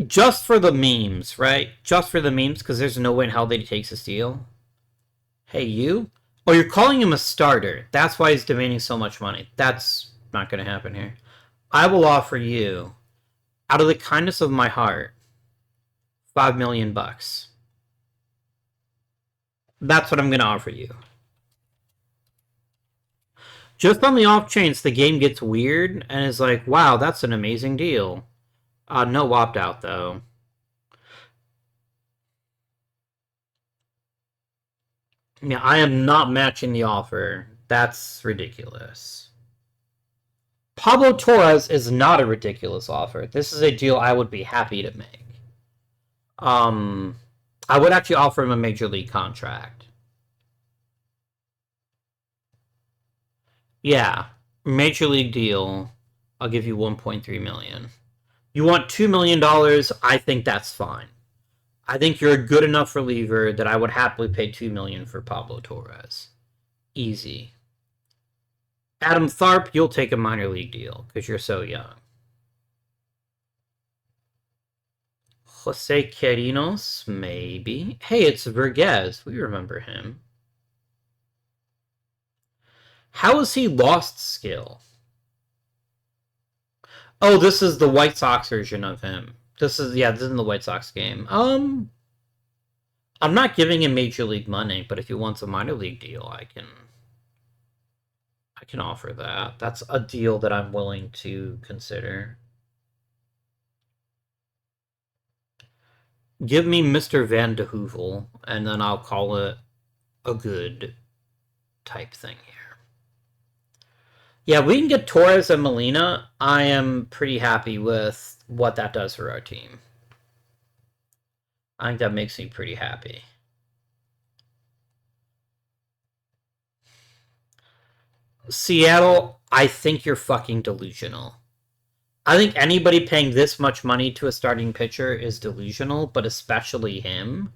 A: Just for the memes, right? Just for the memes, because there's no way in hell that he takes a steal. Hey, you? Oh, you're calling him a starter. That's why he's demanding so much money. That's not going to happen here. I will offer you, out of the kindness of my heart, $5 million. That's what I'm going to offer you. Just on the off chance the game gets weird and is like, wow, that's an amazing deal. No opt-out, though. Yeah, I am not matching the offer. That's ridiculous. Pablo Torres is not a ridiculous offer. This is a deal I would be happy to make. Um, I would actually offer him a major league contract. Yeah, major league deal. I'll give you 1.3 million. You want $2 million? I think that's fine. I think you're a good enough reliever that I would happily pay 2 million for Pablo Torres. Easy. Adam Tharp, you'll take a minor league deal because you're so young. Jose Quirinos, maybe. Hey, it's Vergez. We remember him. How has he lost skill? Oh, this is the White Sox version of him. This is in the White Sox game. I'm not giving him major league money, but if he wants a minor league deal, I can offer that. That's a deal that I'm willing to consider. Give me Mr. Van de Heuvel, and then I'll call it a good type thing here. Yeah, we can get Torres and Molina. I am pretty happy with what that does for our team. I think that makes me pretty happy. Seattle, I think you're fucking delusional. I think anybody paying this much money to a starting pitcher is delusional, but especially him.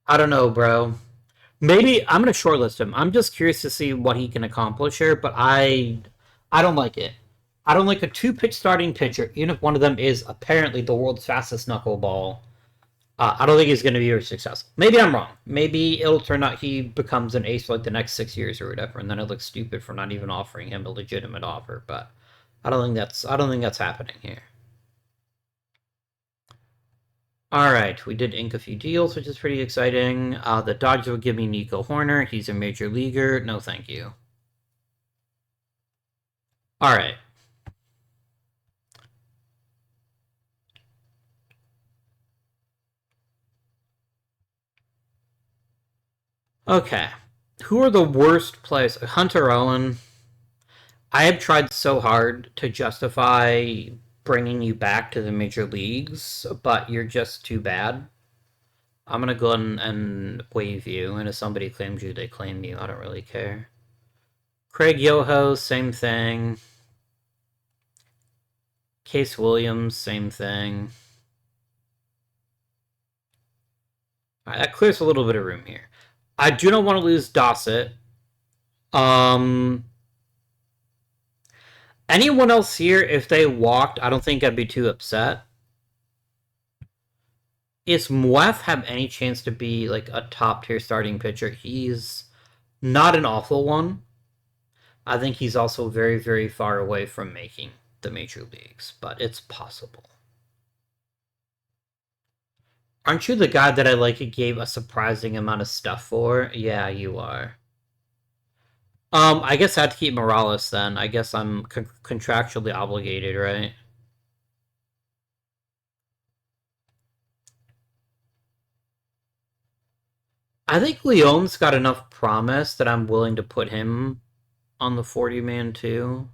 A: I don't know, bro. Maybe I'm gonna shortlist him. I'm just curious to see what he can accomplish here, but I don't like it. I don't like a two-pitch starting pitcher, even if one of them is apparently the world's fastest knuckleball. I don't think he's going to be very successful. Maybe I'm wrong. Maybe it'll turn out he becomes an ace for like the next 6 years or whatever, and then it looks stupid for not even offering him a legitimate offer. But I don't think that's happening here. All right, we did ink a few deals, which is pretty exciting. The Dodgers will give me Nico Horner. He's a major leaguer. No, thank you. All right. Okay. Who are the worst players? Hunter Owen. I have tried so hard to justify bringing you back to the major leagues, but you're just too bad. I'm gonna go ahead and waive you, and if somebody claims you, they claim you. I don't really care. Craig Yoho, same thing. Case Williams, same thing. Alright, that clears a little bit of room here. I do not want to lose Dossett. Anyone else here, if they walked, I don't think I'd be too upset. Is Muef have any chance to be like a top tier starting pitcher? He's not an awful one. I think he's also very, very far away from making the major leagues, but it's possible. Aren't you the guy that I like gave a surprising amount of stuff for? Yeah, you are. I guess I had to keep Morales then. I guess I'm contractually obligated, right? I think Leon's got enough promise that I'm willing to put him on the 40-man too.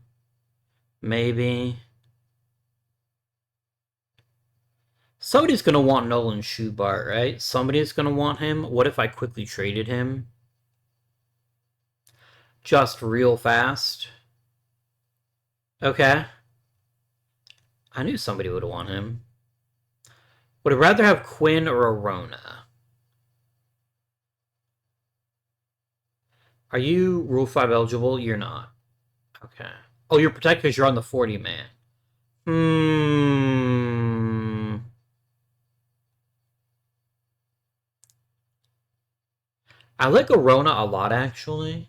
A: Maybe. Somebody's going to want Nolan Schubart, right? Somebody's going to want him. What if I quickly traded him? Just real fast. Okay. I knew somebody would want him. Would I rather have Quinn or Arona? Are you Rule 5 eligible? You're not. Okay. Oh, you're protected because you're on the 40-man. I like Arona a lot, actually.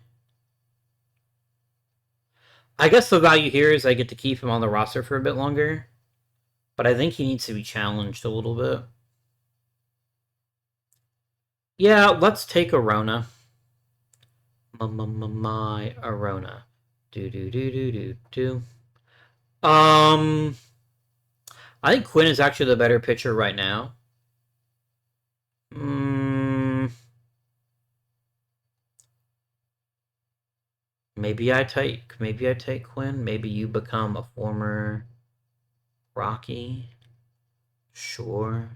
A: I guess the value here is I get to keep him on the roster for a bit longer. But I think he needs to be challenged a little bit. Yeah, let's take Arona. My Arona. Do. I think Quinn is actually the better pitcher right now. Maybe I take Quinn. Maybe you become a former Rocky. Sure.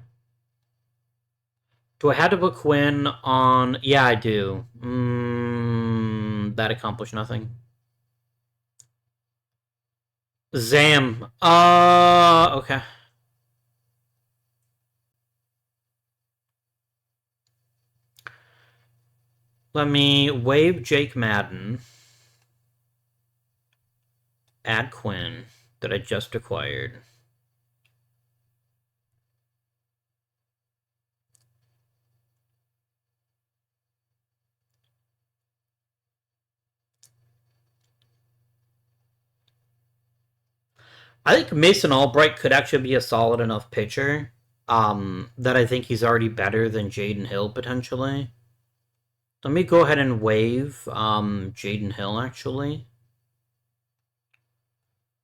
A: Do I have to put Quinn on? Yeah, I do. That accomplished nothing. Zam. Okay. Let me waive Jake Madden. Add Quinn that I just acquired. I think Mason Albright could actually be a solid enough pitcher that I think he's already better than Jaden Hill potentially. Let me go ahead and waive Jaden Hill actually.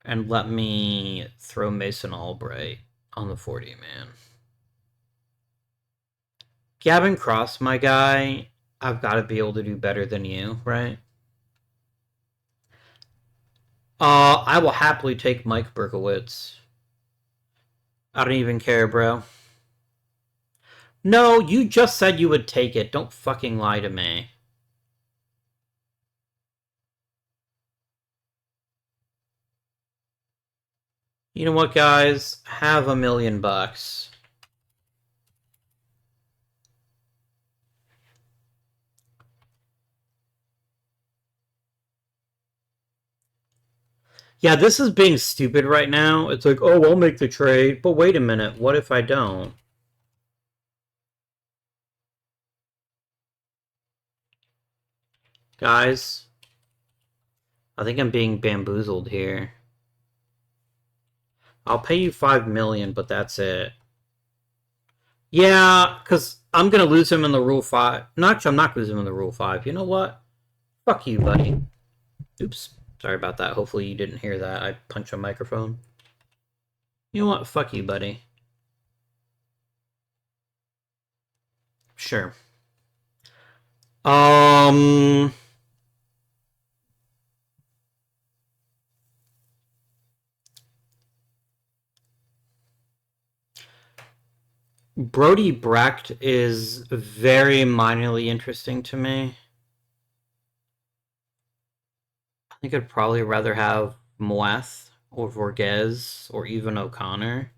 A: And let me throw Mason Albright on the 40-man. Gavin Cross, my guy, I've got to be able to do better than you, right? I will happily take Mike Berkowitz. I don't even care, bro. No, you just said you would take it. Don't fucking lie to me. You know what, guys? Have $1 million. Yeah, this is being stupid right now. It's like, oh, I'll make the trade. But wait a minute. What if I don't? Guys, I think I'm being bamboozled here. I'll pay you $5 million, but that's it. Yeah, because I'm going to lose him in the Rule 5. No, actually, I'm not losing him in the Rule 5. You know what? Fuck you, buddy. Oops. Sorry about that. Hopefully you didn't hear that. I punched a microphone. You know what? Fuck you, buddy. Sure. Brody Brecht is very minorly interesting to me. I think I'd probably rather have Moeth or Vorges or even O'Connor.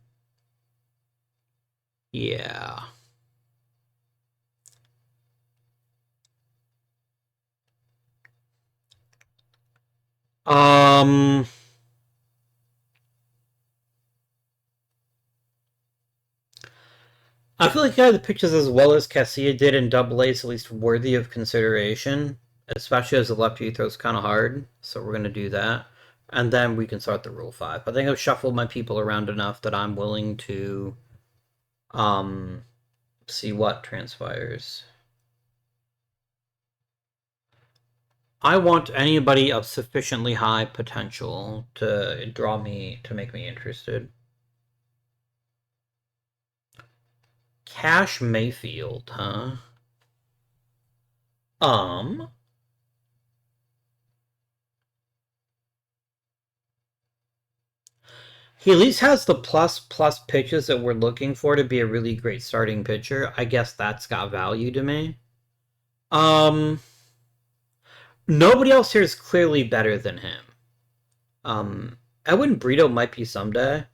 A: Yeah. I feel like the pitches as well as Casilla did in Double A is at least worthy of consideration, especially as the lefty throws kind of hard. So we're gonna do that, and then we can start the Rule 5. I think I've shuffled my people around enough that I'm willing to see what transpires. I want anybody of sufficiently high potential to draw me to make me interested. Cash Mayfield, huh? He at least has the plus pitches that we're looking for to be a really great starting pitcher. I guess that's got value to me. Nobody else here is clearly better than him. Edwin Brito might be someday.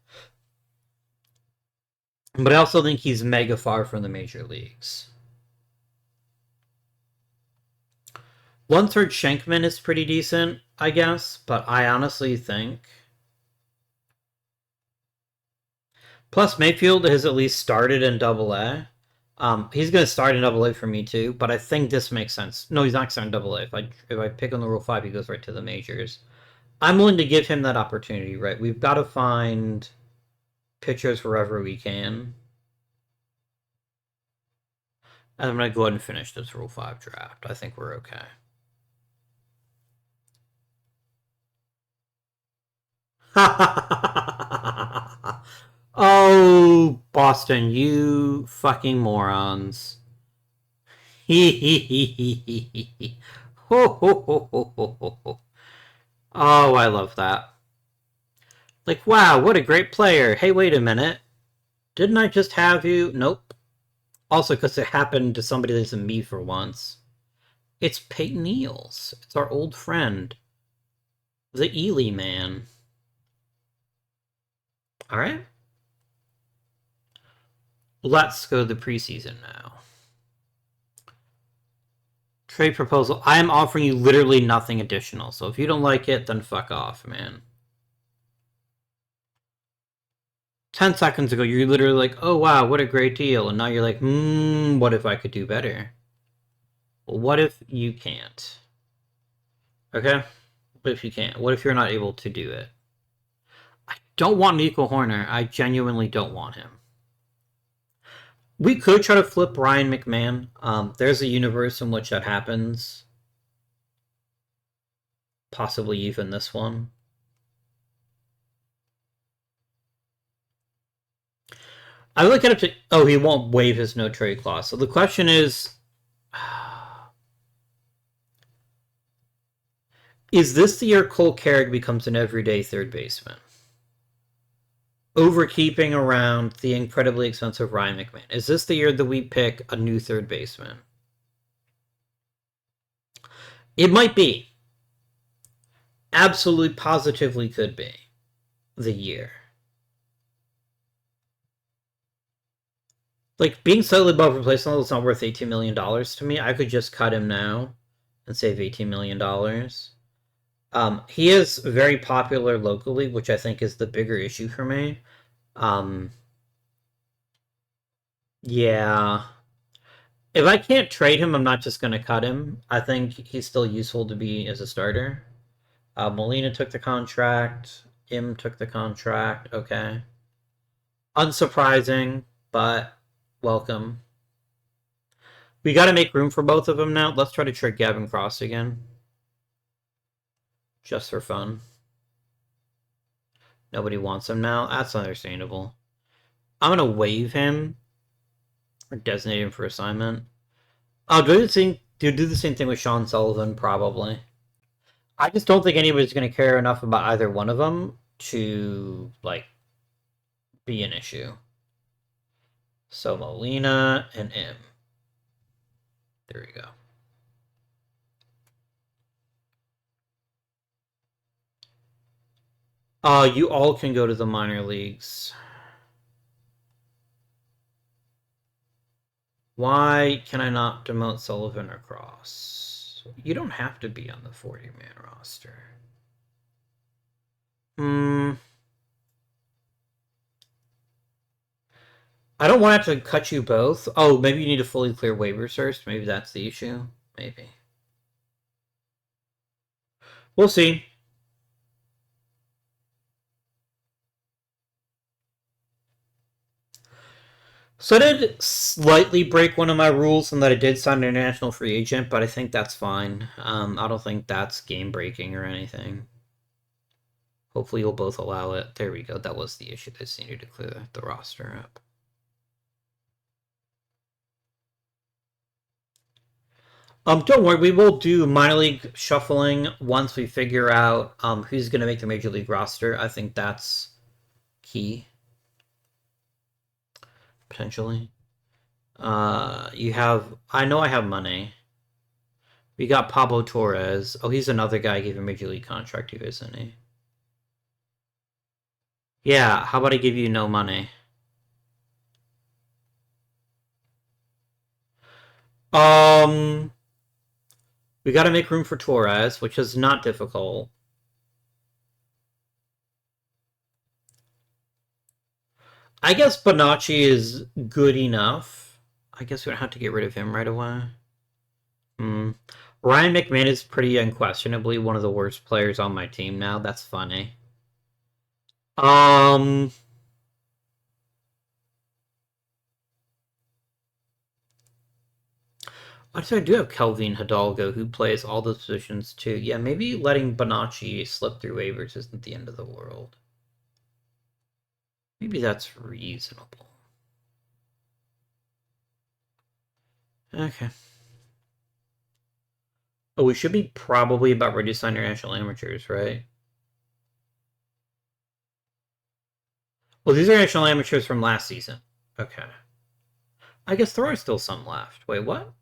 A: But I also think he's mega far from the major leagues. 1/3 Schenkman is pretty decent, I guess, but I honestly think. Plus, Mayfield has at least started in Double A. He's going to start in Double A for me too, but I think this makes sense. No, he's not starting Double A. If I pick on the Rule 5, he goes right to the majors. I'm willing to give him that opportunity, right? We've got to find pitchers wherever we can. And I'm going to go ahead and finish this Rule 5 draft. I think we're okay. Oh, Boston, you fucking morons. Ho ho ho ho ho ho. Oh, I love that. Like, wow, what a great player. Hey, wait a minute. Didn't I just have you? Nope. Also, because it happened to somebody that isn't me for once. It's Peyton Eels. It's our old friend, the Ely man. All right. Let's go to the preseason now. Trade proposal. I am offering you literally nothing additional. So if you don't like it, then fuck off, man. 10 seconds ago, you're literally like, oh wow, what a great deal. And now you're like, what if I could do better? Well, what if you can't? Okay? What if you can't? What if you're not able to do it? I don't want Nico Horner. I genuinely don't want him. We could try to flip Ryan McMahon. There's a universe in which that happens. Possibly even this one. I would look at it to. Oh, he won't waive his no trade clause. So the question is this the year Cole Carrick becomes an everyday third baseman? Overkeeping around the incredibly expensive Ryan McMahon. Is this the year that we pick a new third baseman? It might be. Absolutely, positively could be the year. Like, being slightly above replacement level is not worth $18 million to me. I could just cut him now and save $18 million. He is very popular locally, which I think is the bigger issue for me. Yeah. If I can't trade him, I'm not just going to cut him. I think he's still useful to be as a starter. Molina took the contract. Im took the contract. Okay. Unsurprising, but welcome. We got to make room for both of them now. Let's try to trick Gavin Cross again. Just for fun. Nobody wants him now. That's understandable. I'm going to waive him. Or designate him for assignment. I'll do the same thing with Sean Sullivan, probably. I just don't think anybody's going to care enough about either one of them to, like, be an issue. So Molina and Im. There we go. You all can go to the minor leagues. Why can I not demote Sullivan or Cross? You don't have to be on the 40-man roster. I don't want to have to cut you both. Oh, maybe you need to fully clear waivers first. Maybe that's the issue. Maybe. We'll see. So I did slightly break one of my rules in that I did sign an international free agent, but I think that's fine. I don't think that's game breaking or anything. Hopefully you'll both allow it. There we go. That was the issue. They just needed to clear the roster up. Don't worry, we will do minor league shuffling once we figure out who's going to make the major league roster. I think that's key. Potentially. I know I have money. We got Pablo Torres. Oh, he's another guy I gave a major league contract to, isn't he? Yeah, how about I give you no money? We gotta make room for Torres, which is not difficult. I guess Bonacci is good enough. I guess we don't have to get rid of him right away. Ryan McMahon is pretty unquestionably one of the worst players on my team now. That's funny. Actually, I do have Kelvin Hidalgo, who plays all those positions too. Yeah, maybe letting Bonacci slip through waivers isn't the end of the world. Maybe that's reasonable. Okay. Oh, we should be probably about ready to sign international amateurs, right? Well, these are international amateurs from last season. Okay. I guess there are still some left. Wait, what?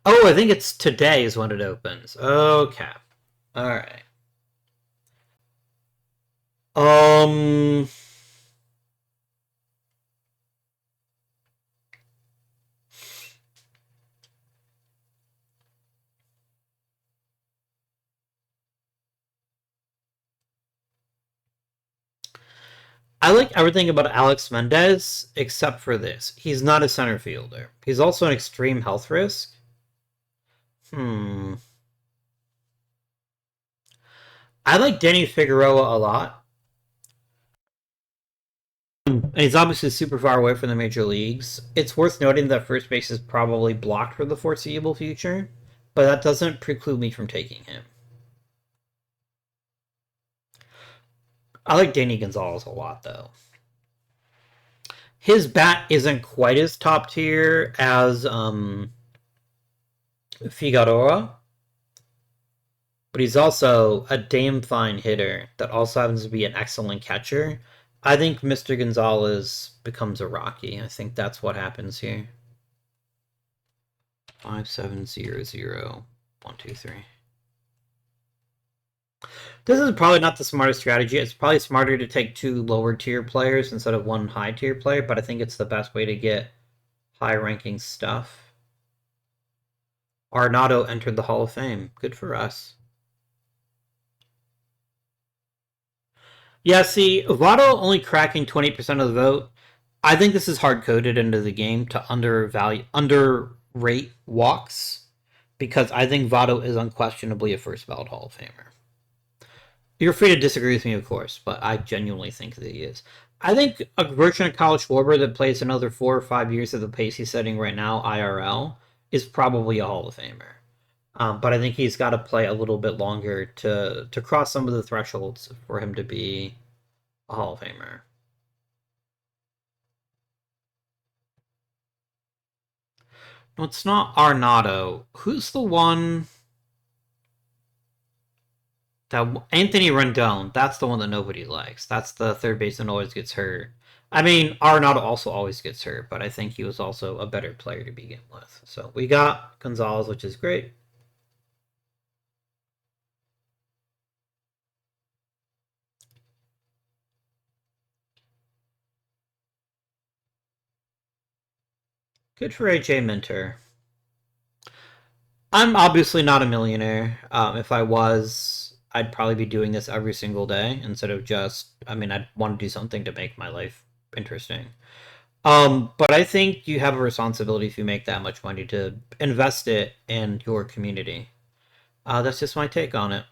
A: Oh, I think it's today is when it opens. Okay. All right. Um, I like everything about Alex Mendez except for this. He's not a center fielder. He's also an extreme health risk. Hmm. I like Danny Figueroa a lot. And he's obviously super far away from the major leagues. It's worth noting that first base is probably blocked for the foreseeable future, but that doesn't preclude me from taking him. I like Danny Gonzalez a lot, though. His bat isn't quite as top tier as Figueroa, but he's also a damn fine hitter that also happens to be an excellent catcher. I think Mr. Gonzalez becomes a Rocky. I think that's what happens here. 5700 123. This is probably not the smartest strategy. It's probably smarter to take two lower tier players instead of one high tier player, but I think it's the best way to get high ranking stuff. Arenado entered the Hall of Fame. Good for us. Yeah, see, Votto only cracking 20% of the vote. I think this is hard coded into the game to underrate walks because I think Votto is unquestionably a first ballot Hall of Famer. You're free to disagree with me, of course, but I genuinely think that he is. I think a version of Kyle Schwarber that plays another 4 or 5 years at the pace he's setting right now, IRL, is probably a Hall of Famer. But I think he's got to play a little bit longer to cross some of the thresholds for him to be a Hall of Famer. No, it's not Arenado. Who's the one that Anthony Rendon? That's the one that nobody likes. That's the third baseman always gets hurt. I mean, Arenado also always gets hurt, but I think he was also a better player to begin with. So we got Gonzalez, which is great. Good for AJ Minter. I'm obviously not a millionaire. If I was, I'd probably be doing this every single day instead of just. I mean, I'd want to do something to make my life interesting. But I think you have a responsibility if you make that much money to invest it in your community. That's just my take on it.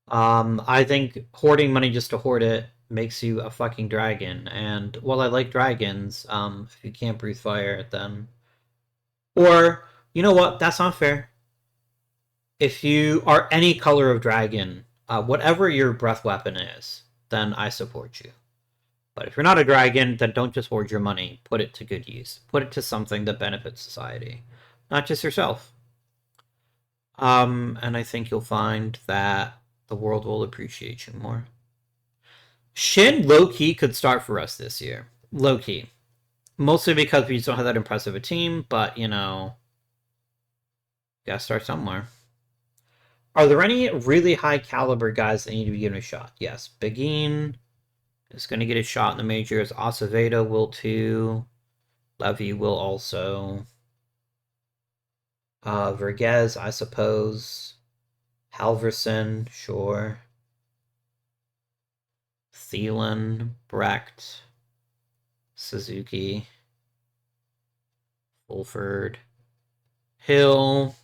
A: I think hoarding money just to hoard it makes you a fucking dragon. And while I like dragons, if you can't breathe fire, then or you know what? That's not fair. If you are any color of dragon, whatever your breath weapon is, then I support you. But if you're not a dragon, then don't just hoard your money. Put it to good use. Put it to something that benefits society, not just yourself. And I think you'll find that the world will appreciate you more. Shin low key could start for us this year. Low key. Mostly because we just don't have that impressive a team, but gotta start somewhere. Are there any really high caliber guys that need to be given a shot? Yes. Begin is going to get a shot in the majors. Acevedo will too. Levy will also. Vergez, I suppose. Halverson, sure. Thielen, Brecht, Suzuki, Fulford, Hill,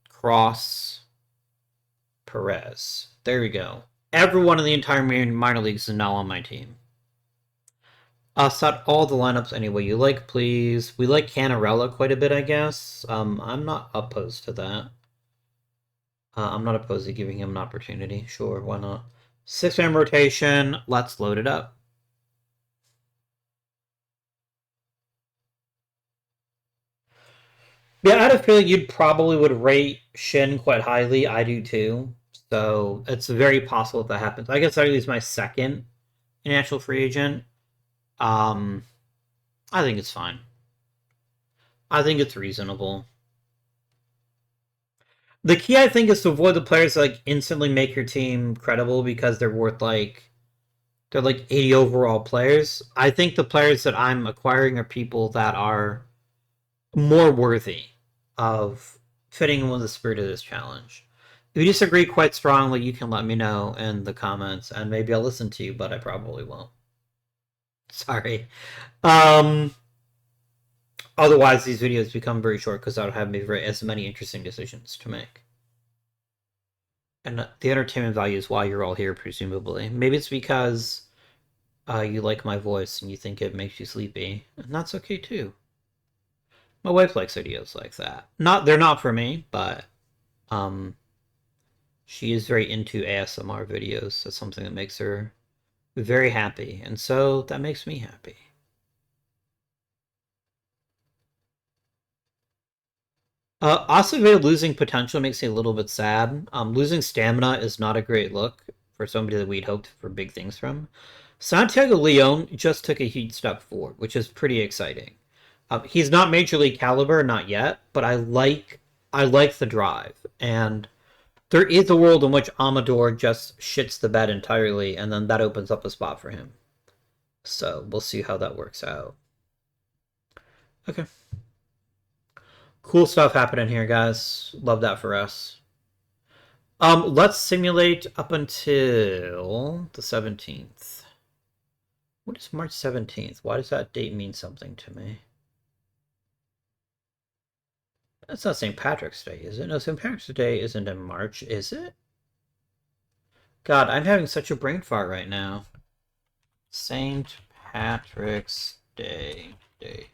A: Cross, Perez. There we go. Everyone in the entire minor leagues is now on my team. Set all the lineups any way you like, please. We like Canarella quite a bit, I guess. I'm not opposed to that. I'm not opposed to giving him an opportunity. Sure, why not? 6-man rotation. Let's load it up. Yeah, I had a feeling you'd probably would rate Shin quite highly. I do too. So it's very possible if that happens. I guess Riley's my second natural free agent. Um, I think it's fine. I think it's reasonable. The key, I think, is to avoid the players that like instantly make your team credible because they're worth like they're like 80 overall players. I think the players that I'm acquiring are people that are more worthy of fitting in with the spirit of this challenge. If you disagree quite strongly, you can let me know in the comments, and maybe I'll listen to you, but I probably won't. Sorry. Um, Otherwise, these videos become very short because I don't have as many interesting decisions to make. And the entertainment value is why you're all here, presumably. Maybe it's because you like my voice and you think it makes you sleepy, and that's okay too. My wife likes videos like that. They're not for me, but um, she is very into ASMR videos. That's something that makes her very happy, and so that makes me happy. Acevedo losing potential makes me a little bit sad. Losing stamina is not a great look for somebody that we'd hoped for big things from. Santiago Leon just took a huge step forward, which is pretty exciting. He's not major league caliber, not yet, but I like the drive, and there is a world in which Amador just shits the bed entirely, and then that opens up a spot for him. So we'll see how that works out. Okay. Cool stuff happening here, guys. Love that for us. Let's simulate up until the 17th. What is March 17th? Why does that date mean something to me? That's not St. Patrick's Day, is it? No, St. Patrick's Day isn't in March, is it? God, I'm having such a brain fart right now. St. Patrick's Day date.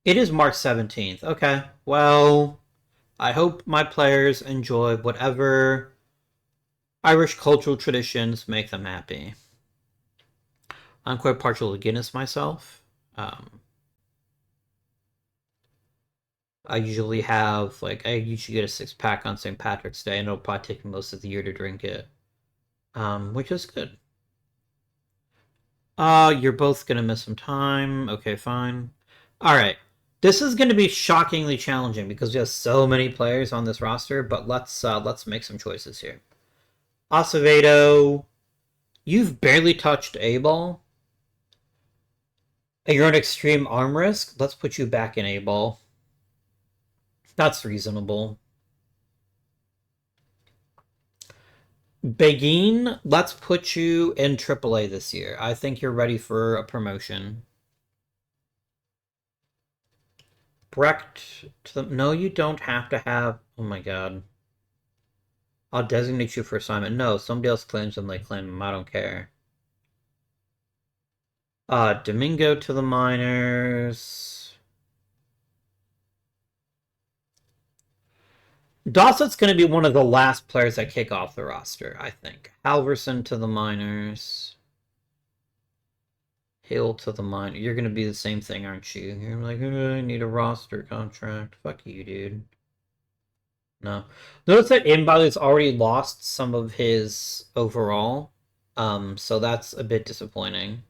A: It is March 17th. Okay. Well, I hope my players enjoy whatever Irish cultural traditions make them happy. I'm quite partial to Guinness myself. I usually get a 6 pack on St. Patrick's Day, and it'll probably take me most of the year to drink it, which is good. You're both gonna miss some time. Okay, fine. All right. This is going to be shockingly challenging because we have so many players on this roster, but let's make some choices here. Acevedo, you've barely touched A ball. And you're an extreme arm risk. Let's put you back in A ball. That's reasonable. Begin, let's put you in AAA this year. I think you're ready for a promotion. Brecht to the no, you don't have to have. Oh my god. I'll designate you for assignment. No, somebody else claims them, they claim them. I don't care. Domingo to the minors. Dawson's going to be one of the last players that kick off the roster, I think. Halverson to the minors. Hill to the minors. You're going to be the same thing, aren't you? You're like, I need a roster contract. Fuck you, dude. No. Notice that Inbody's already lost some of his overall. So that's a bit disappointing.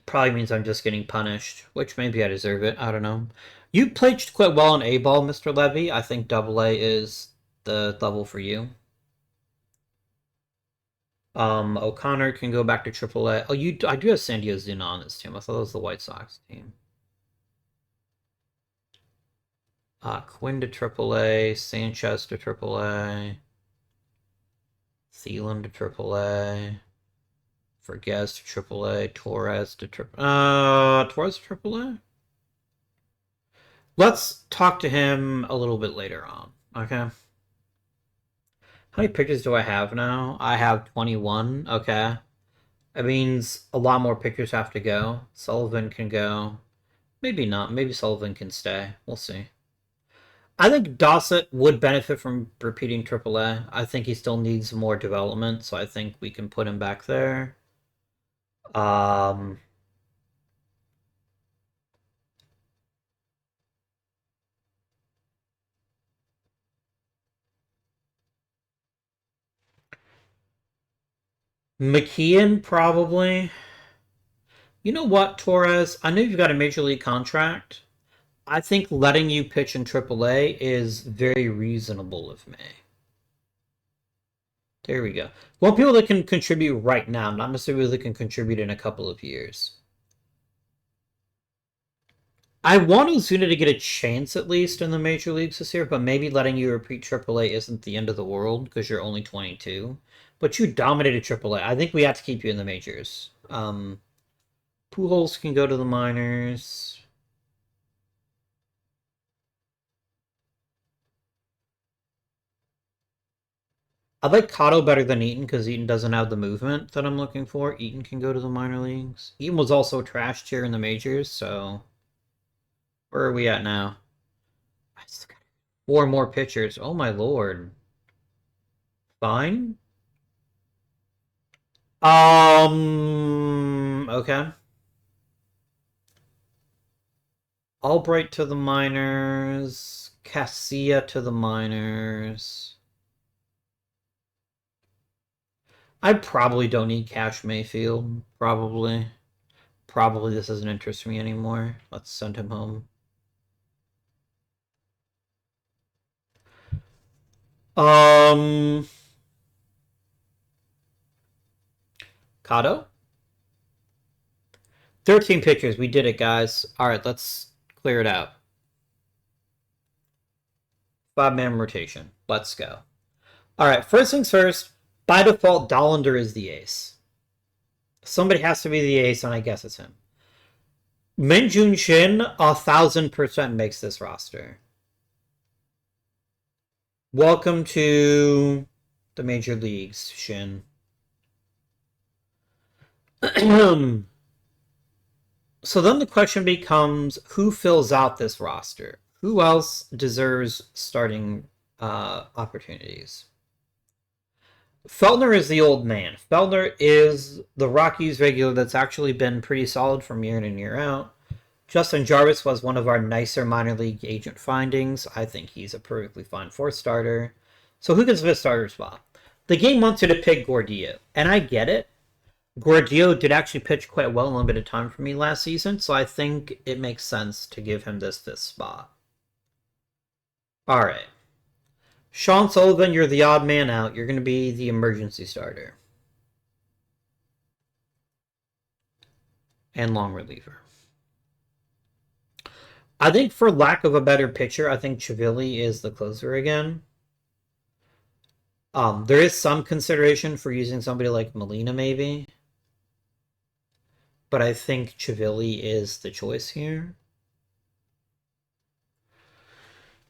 A: Probably means I'm just getting punished, which maybe I deserve it. I don't know. You played quite well in A ball, Mr. Levy. I think Double A is the level for you. O'Connor can go back to Triple A. Oh, I do have Sandy Ozuna on this team. I thought it was the White Sox team. Quinn to Triple A, Sanchez to Triple A, Thielen to Triple A, Vergez to Triple A, Torres to Triple A. Let's talk to him a little bit later on. Okay. How many pitchers do I have now? I have 21. Okay. That means a lot more pitchers have to go. Sullivan can go. Maybe not. Maybe Sullivan can stay. We'll see. I think Dossett would benefit from repeating AAA. I think he still needs more development, so I think we can put him back there. Um, McKeon, probably. You know what, Torres? I know you've got a major league contract. I think letting you pitch in AAA is very reasonable of me. There we go. Well, people that can contribute right now, not necessarily that can contribute in a couple of years. I want Ozuna to get a chance at least in the major leagues this year, but maybe letting you repeat AAA isn't the end of the world because you're only 22. But you dominated AAA. I think we have to keep you in the majors. Pujols can go to the minors. I like Cotto better than Eaton because Eaton doesn't have the movement that I'm looking for. Eaton can go to the minor leagues. Eaton was also trashed here in the majors, so where are we at now? I still got 4 more pitchers. Oh my lord. Fine. Okay. Albright to the minors. Casilla to the minors. I probably don't need Cash Mayfield. Probably. Probably this doesn't interest me anymore. Let's send him home. Cotto? 13 pitchers. We did it, guys. All right, let's clear it out. 5-man rotation. Let's go. All right, first things first. By default, Dollander is the ace. Somebody has to be the ace, and I guess it's him. Minjun Shin 1,000% makes this roster. Welcome to the major leagues, Shin. So then the question becomes, who fills out this roster? Who else deserves starting opportunities? Feltner is the old man. Feltner is the Rockies regular that's actually been pretty solid from year in and year out. Justin Jarvis was one of our nicer minor league agent findings. I think he's a perfectly fine 4th starter. So who gets the starter spot? The game wants you to pick Gordillo, and I get it. Gordillo did actually pitch quite well in a limited time for me last season, so I think it makes sense to give him this 5th spot. All right. Sean Sullivan, you're the odd man out. You're going to be the emergency starter. And long reliever. I think for lack of a better pitcher, I think Chivilli is the closer again. There is some consideration for using somebody like Molina, maybe. But I think Chivilli is the choice here.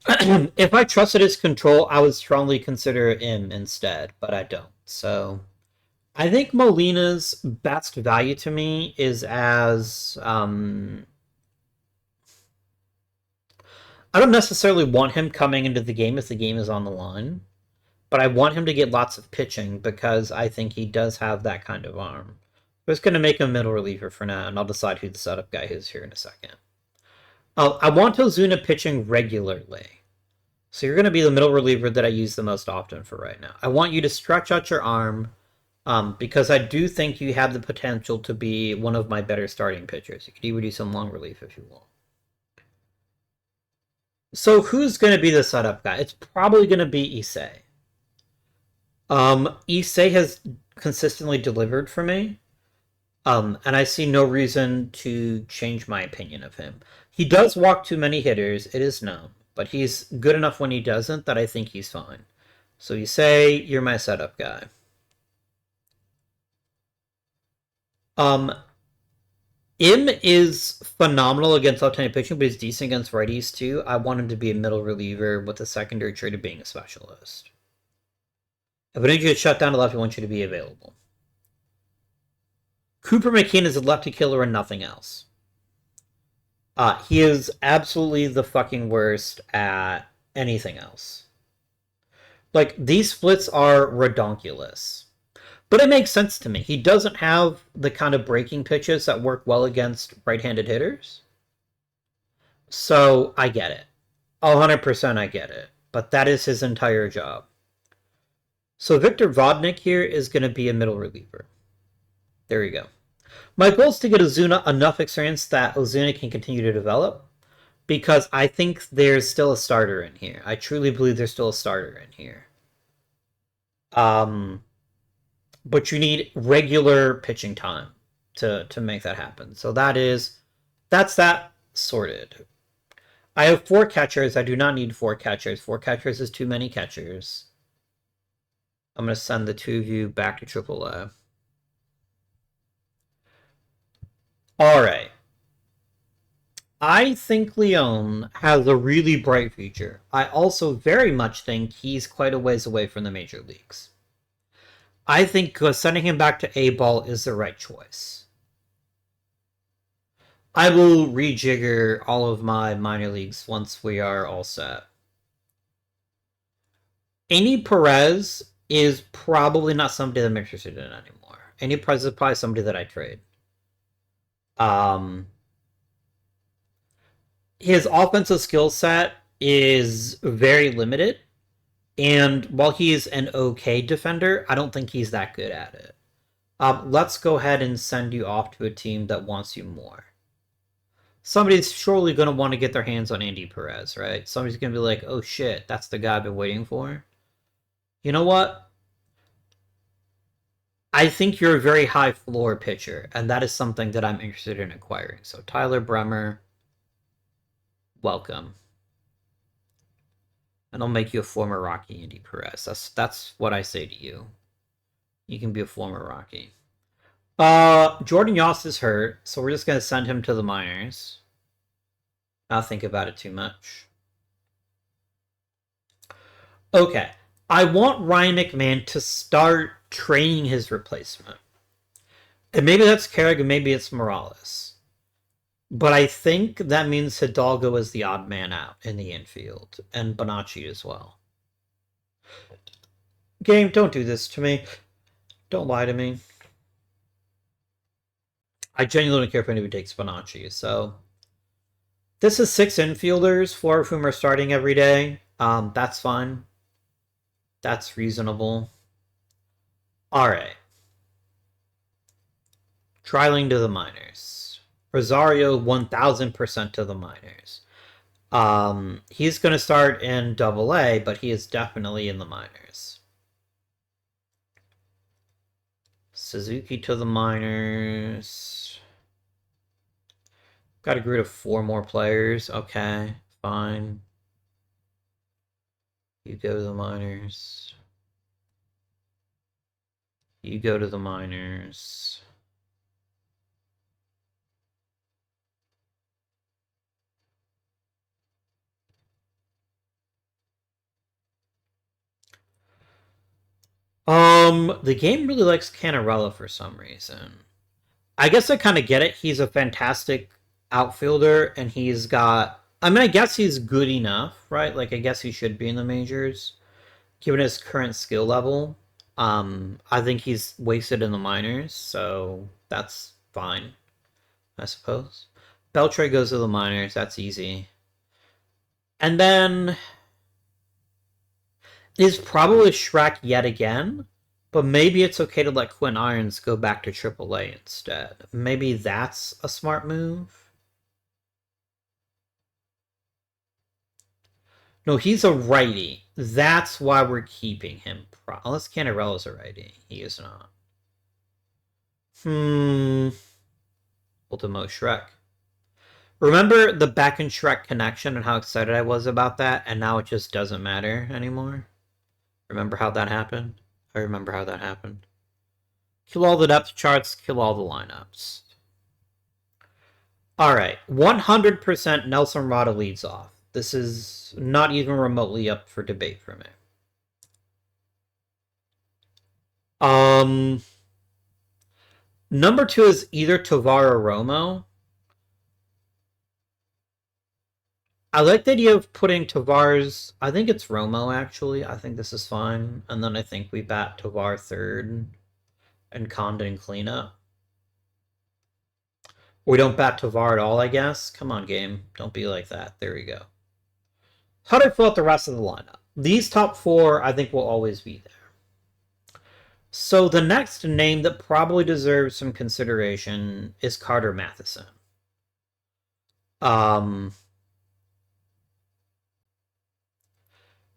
A: If I trusted his control, I would strongly consider him instead, but I don't. So I think Molina's best value to me is as I don't necessarily want him coming into the game if the game is on the line, but I want him to get lots of pitching because I think he does have that kind of arm. I'm just going to make him a middle reliever for now, and I'll decide who the setup guy is here in a second. I want Ozuna pitching regularly. So you're going to be the middle reliever that I use the most often for right now. I want you to stretch out your arm because I do think you have the potential to be one of my better starting pitchers. You could even do some long relief if you want. So who's going to be the setup guy? It's probably going to be Issei. Issei has consistently delivered for me. And I see no reason to change my opinion of him. He does walk too many hitters, it is known. But he's good enough when he doesn't that I think he's fine. So you say you're my setup guy. Im is phenomenal against left-handed pitching, but he's decent against righties too. I want him to be a middle reliever with a secondary trait of being a specialist. If I need you to shut down to left, I want you to be available. Cooper McKeon is a lefty killer and nothing else. He is absolutely the fucking worst at anything else. Like, these splits are redonkulous. But it makes sense to me. He doesn't have the kind of breaking pitches that work well against right-handed hitters. So, I get it. 100% I get it. But that is his entire job. So Victor Vodnik here is going to be a middle reliever. There you go. My goal is to get Ozuna enough experience that Ozuna can continue to develop, because I think there's still a starter in here. I truly believe there's still a starter in here. Um, but you need regular pitching time to make that happen. So that's that sorted. I have 4 catchers. I do not need 4 catchers. 4 catchers is too many catchers. I'm going to send the 2 of you back to AAA. All right. I think Leon has a really bright future. I also very much think he's quite a ways away from the major leagues. I think sending him back to A-ball is the right choice. I will rejigger all of my minor leagues once we are all set. Any Perez is probably not somebody that I'm interested in anymore. Any Perez is probably somebody that I trade. His offensive skill set is very limited, and while he's an okay defender, I don't think he's that good at it. Let's go ahead and send you off to a team that wants you more. Somebody's surely going to want to get their hands on Andy Perez, right? Somebody's going to be like, oh shit, that's the guy I've been waiting for. You know what? I think you're a very high floor pitcher, and that is something that I'm interested in acquiring. So Tyler Bremer, welcome. And I'll make you a former Rocky, Andy Perez. That's what I say to you. You can be a former Rocky. Jordan Yost is hurt, so we're just going to send him to the minors. Not think about it too much. Okay. I want Ryan McMahon to start training his replacement. And maybe that's Carrick, and maybe it's Morales. But I think that means Hidalgo is the odd man out in the infield, and Bonacci as well. Game, don't do this to me. Don't lie to me. I genuinely don't care if anybody takes Bonacci, so... This is 6 infielders, 4 of whom are starting every day. That's fine. That's reasonable. Alright. Trialing to the minors. Rosario, 1000% to the minors. He's going to start in AA, but he is definitely in the minors. Suzuki to the minors. Got to agree to 4 more players. Okay, fine. You go to the minors. You go to the minors. The game really likes Canarella for some reason. I guess I kind of get it. He's a fantastic outfielder, and he's got... I mean, I guess he's good enough, right? Like, I guess he should be in the majors, given his current skill level. I think he's wasted in the minors, so that's fine, I suppose. Beltre goes to the minors, that's easy. And then... It's probably Shrek yet again, but maybe it's okay to let Quinn Irons go back to AAA instead. Maybe that's a smart move. No, he's a righty. That's why we're keeping him. Unless Cantarella's a righty. He is not. Ultimo Shrek. Remember the back in Shrek connection and how excited I was about that, and now it just doesn't matter anymore? Remember how that happened? I remember how that happened. Kill all the depth charts, kill all the lineups. Alright, 100% Nelson Rada leads off. This is not even remotely up for debate for me. Number 2 is either Tovar or Romo. I like the idea of putting Tovar's... I think it's Romo, actually. I think this is fine. And then I think we bat Tovar third and Condon clean up. We don't bat Tovar at all, I guess. Come on, game. Don't be like that. There we go. How do I fill out the rest of the lineup? These top 4, I think, will always be there. So the next name that probably deserves some consideration is Carter Matheson. Um,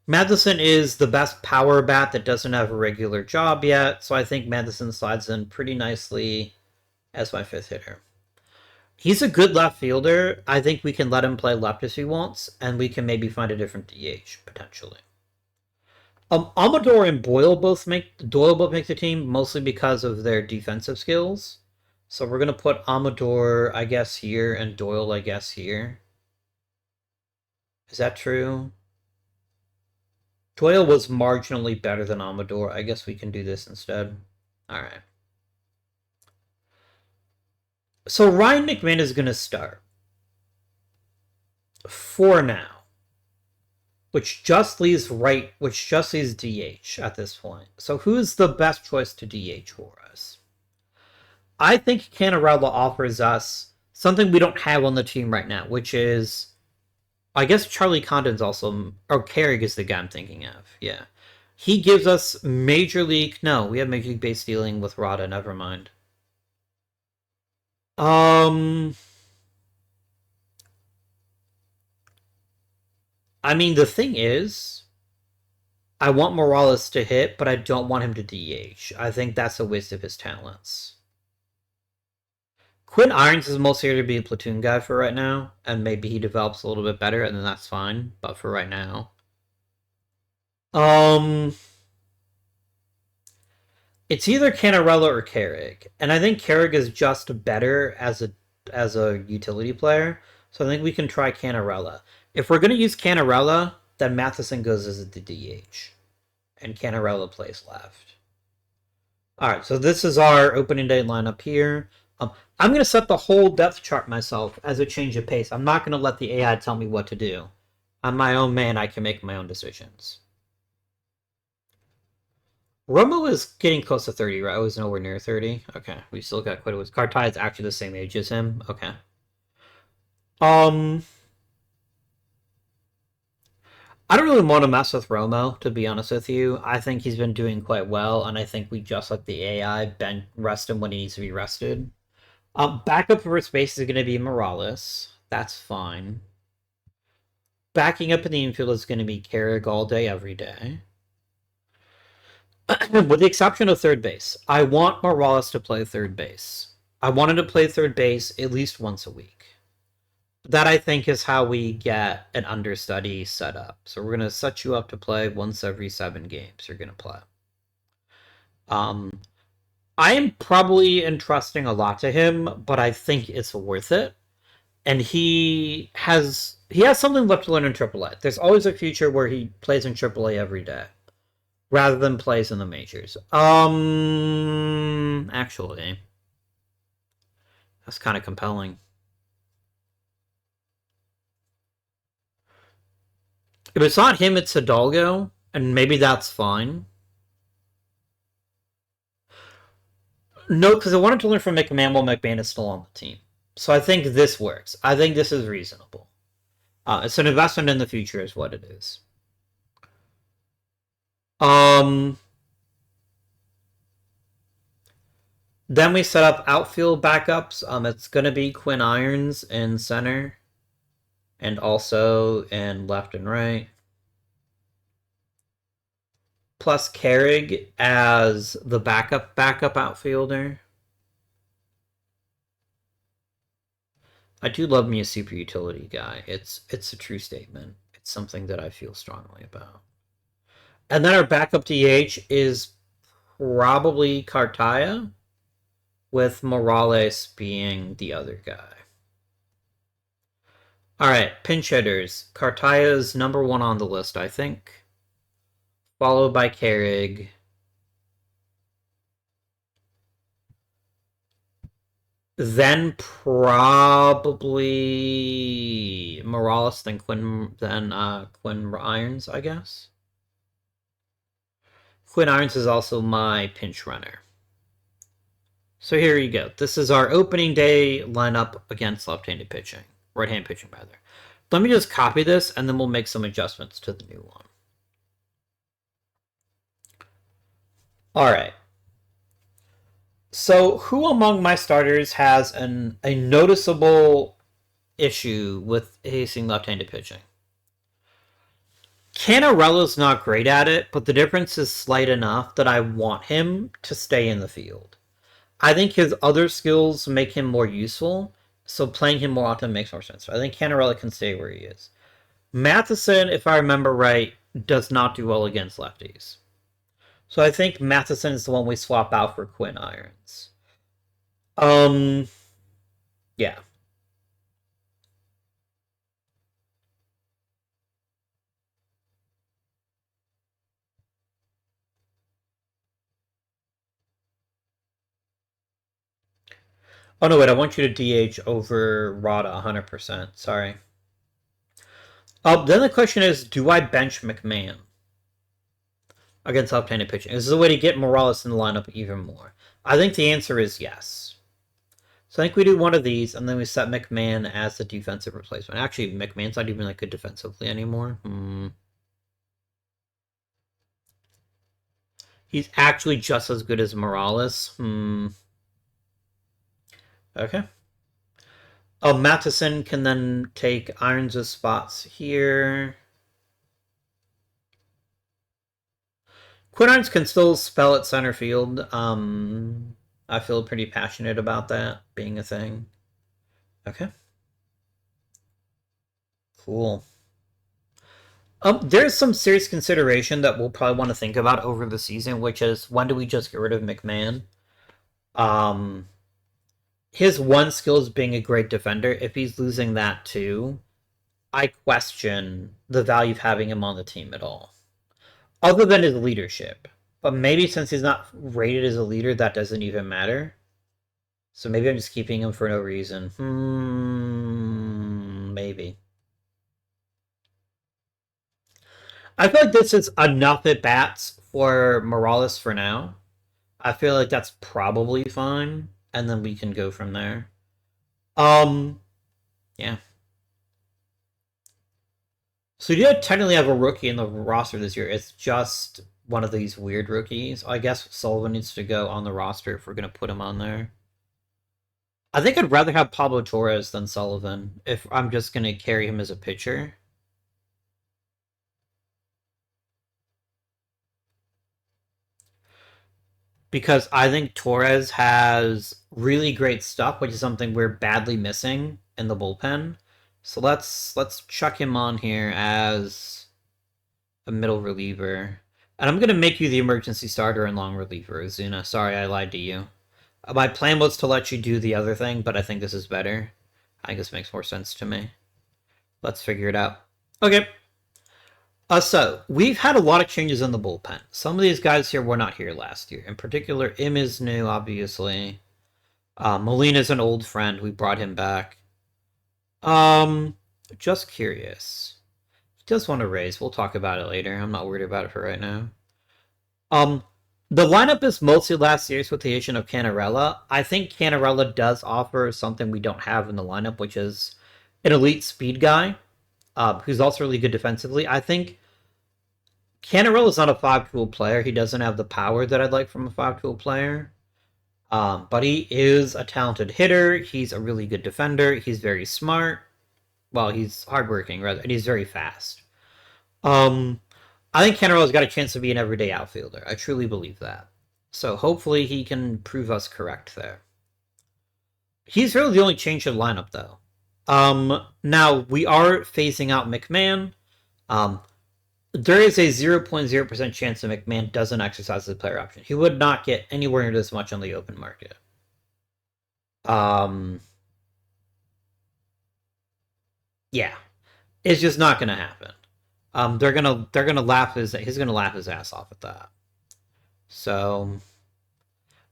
A: Matheson is the best power bat that doesn't have a regular job yet, so I think Matheson slides in pretty nicely as my fifth hitter. He's a good left fielder. I think we can let him play left if he wants, and we can maybe find a different DH potentially. Amador and Doyle both make the team mostly because of their defensive skills. So we're gonna put Amador, I guess, here, and Doyle, I guess, here. Is that true? Doyle was marginally better than Amador. I guess we can do this instead. All right. So Ryan McMahon is gonna start for now, which just leaves DH at this point. So who's the best choice to DH for us? I think Cannarella offers us something we don't have on the team right now, which is, I guess Charlie Condon's also, or Carrick is the guy I'm thinking of. Yeah. He gives us Major League, no, we have Major League base stealing with Rada, never mind. I mean, the thing is, I want Morales to hit, but I don't want him to DH. I think that's a waste of his talents. Quinn Irons is mostly here to be a platoon guy for right now, and maybe he develops a little bit better, and then that's fine. But for right now, it's either Cannarella or Carrick, and I think Carrick is just better as a utility player. So I think we can try Cannarella. If we're gonna use Cannarella, then Matheson goes as the DH, and Cannarella plays left. All right, so this is our opening day lineup here. I'm going to set the whole depth chart myself as a change of pace. I'm not going to let the AI tell me what to do. I'm my own man. I can make my own decisions. Romo is getting close to 30, right? I was nowhere near 30. Okay, we still got quite a ways. Kartai is actually the same age as him. Okay. I don't really want to mess with Romo, to be honest with you. I think he's been doing quite well, and I think we just let the AI rest him when he needs to be rested. Backup for space is going to be Morales. That's fine. Backing up in the infield is going to be Carrick all day, every day. With the exception of third base. I want Morales to play third base. I want him to play third base at least once a week. That, I think, is how we get an understudy set up. So we're going to set you up to play once every 7 games. You're going to play. I am probably entrusting a lot to him, but I think it's worth it. And he has something left to learn in AAA. There's always a future where he plays in AAA every day, rather than plays in the majors. Actually, that's kind of compelling. If it's not him, it's Hidalgo, and maybe that's fine. No, because I wanted to learn from McMahon while McMahon is still on the team. So I think this works. I think this is reasonable. It's an investment in the future is what it is. Then we set up outfield backups. It's going to be Quinn Irons in center. And also in left and right. Plus Carrig as the backup outfielder. I do love me a super utility guy. It's a true statement. It's something that I feel strongly about. And then our backup DH is probably Cartaya, with Morales being the other guy. All right, pinch hitters. Cartaya's number 1 on the list, I think. Followed by Carrig. Then probably Morales, then Quinn Irons, I guess. Quinn Irons is also my pinch runner. So here you go. This is our opening day lineup against left-handed pitching. Right-handed pitching, rather. Let me just copy this, and then we'll make some adjustments to the new one. All right. So, who among my starters has a noticeable issue with facing left-handed pitching? Canarella's not great at it, but the difference is slight enough that I want him to stay in the field. I think his other skills make him more useful, so playing him more often makes more sense. I think Canarella can stay where he is. Matheson, if I remember right, does not do well against lefties. So I think Matheson is the one we swap out for Quinn Irons. Um, yeah. Oh no, wait! I want you to DH over Rada 100%. Sorry. Then the question is, do I bench McMahon against left-handed pitching? This is a way to get Morales in the lineup even more. I think the answer is yes. So I think we do one of these, and then we set McMahon as the defensive replacement. Actually, McMahon's not even that good defensively anymore. He's actually just as good as Morales. Okay. Oh, Matheson can then take Irons' spots here. Quinn Irons can still spell at center field. I feel pretty passionate about that being a thing. Okay. Cool. There's some serious consideration that we'll probably want to think about over the season, which is when do we just get rid of McMahon? His one skill is being a great defender. If he's losing that too, I question the value of having him on the team at all. Other than his leadership. But maybe since he's not rated as a leader, that doesn't even matter. So maybe I'm just keeping him for no reason. Maybe. I feel like this is enough at bats for Morales for now. I feel like that's probably fine, and then we can go from there. Yeah. So you did technically have a rookie in the roster this year. It's just one of these weird rookies. I guess Sullivan needs to go on the roster if we're gonna put him on there. I think I'd rather have Pablo Torres than Sullivan if I'm just gonna carry him as a pitcher. Because I think Torres has really great stuff, which is something we're badly missing in the bullpen. So let's chuck him on here as a middle reliever. And I'm gonna make you the emergency starter and long reliever, Azuna. Sorry, I lied to you. My plan was to let you do the other thing, but I think this is better. I think this makes more sense to me. Let's figure it out. Okay. So we've had a lot of changes in the bullpen. Some of these guys here were not here last year. In particular, Im is new, obviously. Molina's an old friend. We brought him back. Just curious. He does want to raise. We'll talk about it later. I'm not worried about it for right now. The lineup is mostly last year's with the addition of Canarella. I think Canarella does offer something we don't have in the lineup, which is an elite speed guy, who's also really good defensively. I think Canarella is not a 5-tool player. He doesn't have the power that I'd like from a 5-tool player. But he is a talented hitter. He's a really good defender. He's very smart. Well, he's hardworking, rather, and he's very fast. I think Cannarella's got a chance to be an everyday outfielder. I truly believe that. So hopefully he can prove us correct there. He's really the only change to the lineup, though. Now, we are phasing out McMahon. There is a 0.0% chance that McMahon doesn't exercise the player option. He would not get anywhere near this much on the open market. Yeah, it's just not going to happen. They're gonna laugh he's gonna laugh his ass off at that. So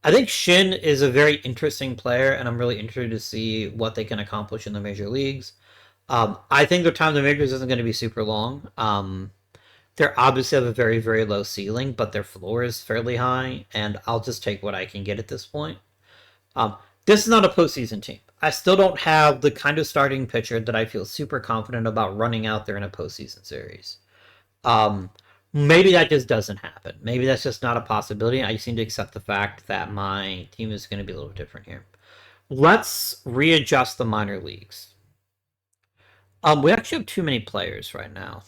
A: I think Shin is a very interesting player, and I'm really interested to see what they can accomplish in the major leagues. I think their time in the majors isn't going to be super long. They obviously have a very, very low ceiling, but their floor is fairly high, and I'll just take what I can get at this point. This is not a postseason team. I still don't have the kind of starting pitcher that I feel super confident about running out there in a postseason series. Maybe that just doesn't happen. Maybe that's just not a possibility. I just need to accept the fact that my team is going to be a little different here. Let's readjust the minor leagues. We actually have too many players right now.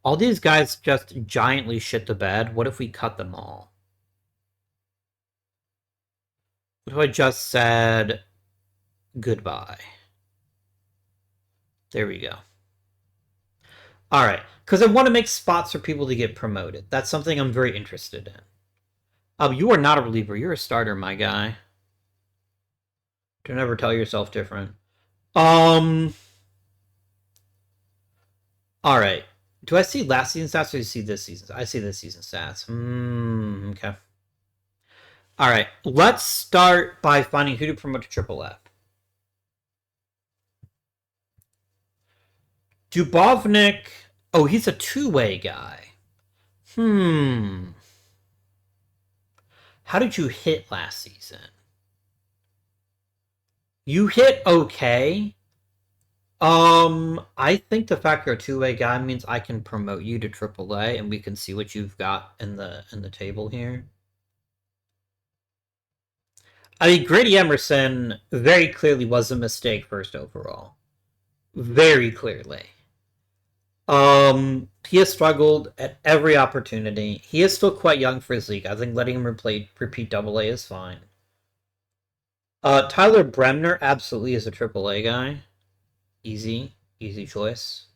A: All these guys just giantly shit the bed. What if we cut them all? What if I just said goodbye? There we go. All right, because I want to make spots for people to get promoted. That's something I'm very interested in. You are not a reliever. You're a starter, my guy. Don't ever tell yourself different. All right. Do I see last season stats or do you see this season? I see this season stats. Okay. All right. Let's start by finding who to promote to Triple F. Dubovnik. Oh, he's a two-way guy. How did you hit last season? You hit okay. I think the fact you're a two-way guy means I can promote you to AAA, and we can see what you've got in the table here. I mean, Grady Emerson very clearly was a mistake first overall. Very clearly. He has struggled at every opportunity. He is still quite young for his league. I think letting him repeat AA is fine. Tyler Bremner absolutely is a AAA guy. Easy choice.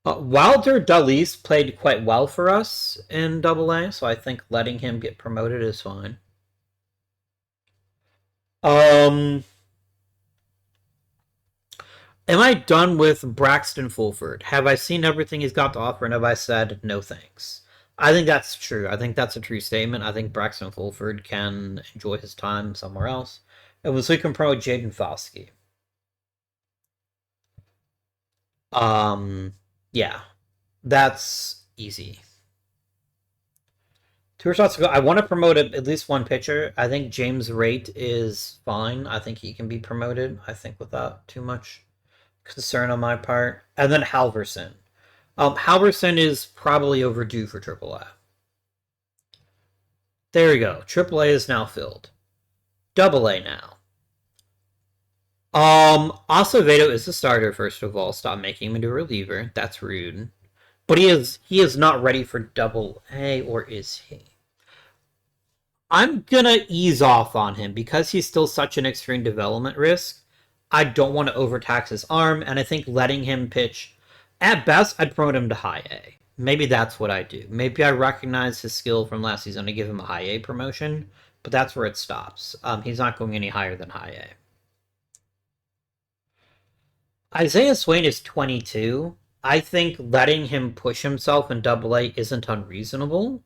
A: Wilder Dulles played quite well for us in AA, so I think letting him get promoted is fine. Am I done with Braxton Fulford? Have I seen everything he's got to offer and have I said no thanks? I think that's true. I think that's a true statement. I think Braxton Fulford can enjoy his time somewhere else. And so we can promote Jaden Fosky. Yeah. That's easy. 2 shots to go. I want to promote at least one pitcher. I think James Rate is fine. I think he can be promoted. I think without too much concern on my part. And then Halverson. Halverson is probably overdue for AAA. There we go. AAA is now filled. AA now. Acevedo is the starter, first of all. Stop making him into a reliever. That's rude. But he is not ready for AA, or is he? I'm gonna ease off on him because he's still such an extreme development risk. I don't want to overtax his arm, and I think letting him pitch, at best, I'd promote him to high A. Maybe that's what I do. Maybe I recognize his skill from last season and give him a high A promotion, but that's where it stops. He's not going any higher than high A. Isaiah Swain is 22. I think letting him push himself in AA isn't unreasonable,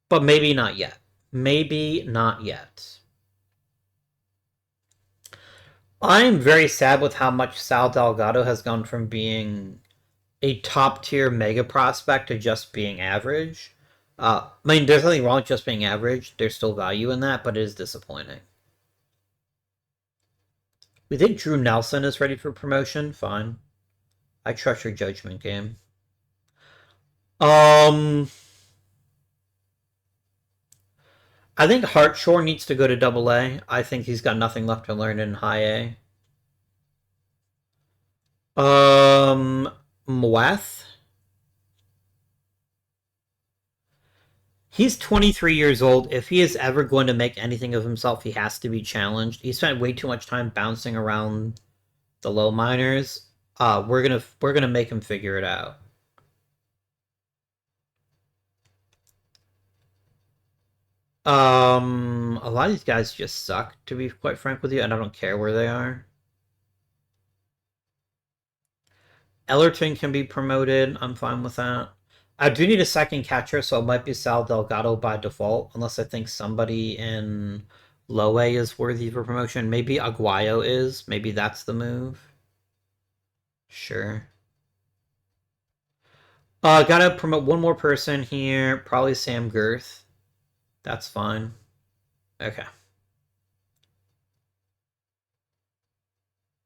A: but maybe not yet. Maybe not yet. I'm very sad with how much Sal Delgado has gone from being a top-tier mega prospect to just being average. I mean, there's nothing wrong with just being average. There's still value in that, but it is disappointing. We think Drew Nelson is ready for promotion. Fine. I trust your judgment game. I think Hartshore needs to go to AA. I think he's got nothing left to learn in high A. Mweth. He's 23 years old. If he is ever going to make anything of himself, he has to be challenged. He spent way too much time bouncing around the low minors. We're gonna make him figure it out. A lot of these guys just suck, to be quite frank with you, and I don't care where they are. Ellerton can be promoted. I'm fine with that. I do need a second catcher, so it might be Sal Delgado by default, unless I think somebody in low A is worthy for promotion. Maybe Aguayo is. Maybe that's the move. Sure. Gotta promote one more person here. Probably Sam Girth. That's fine. Okay.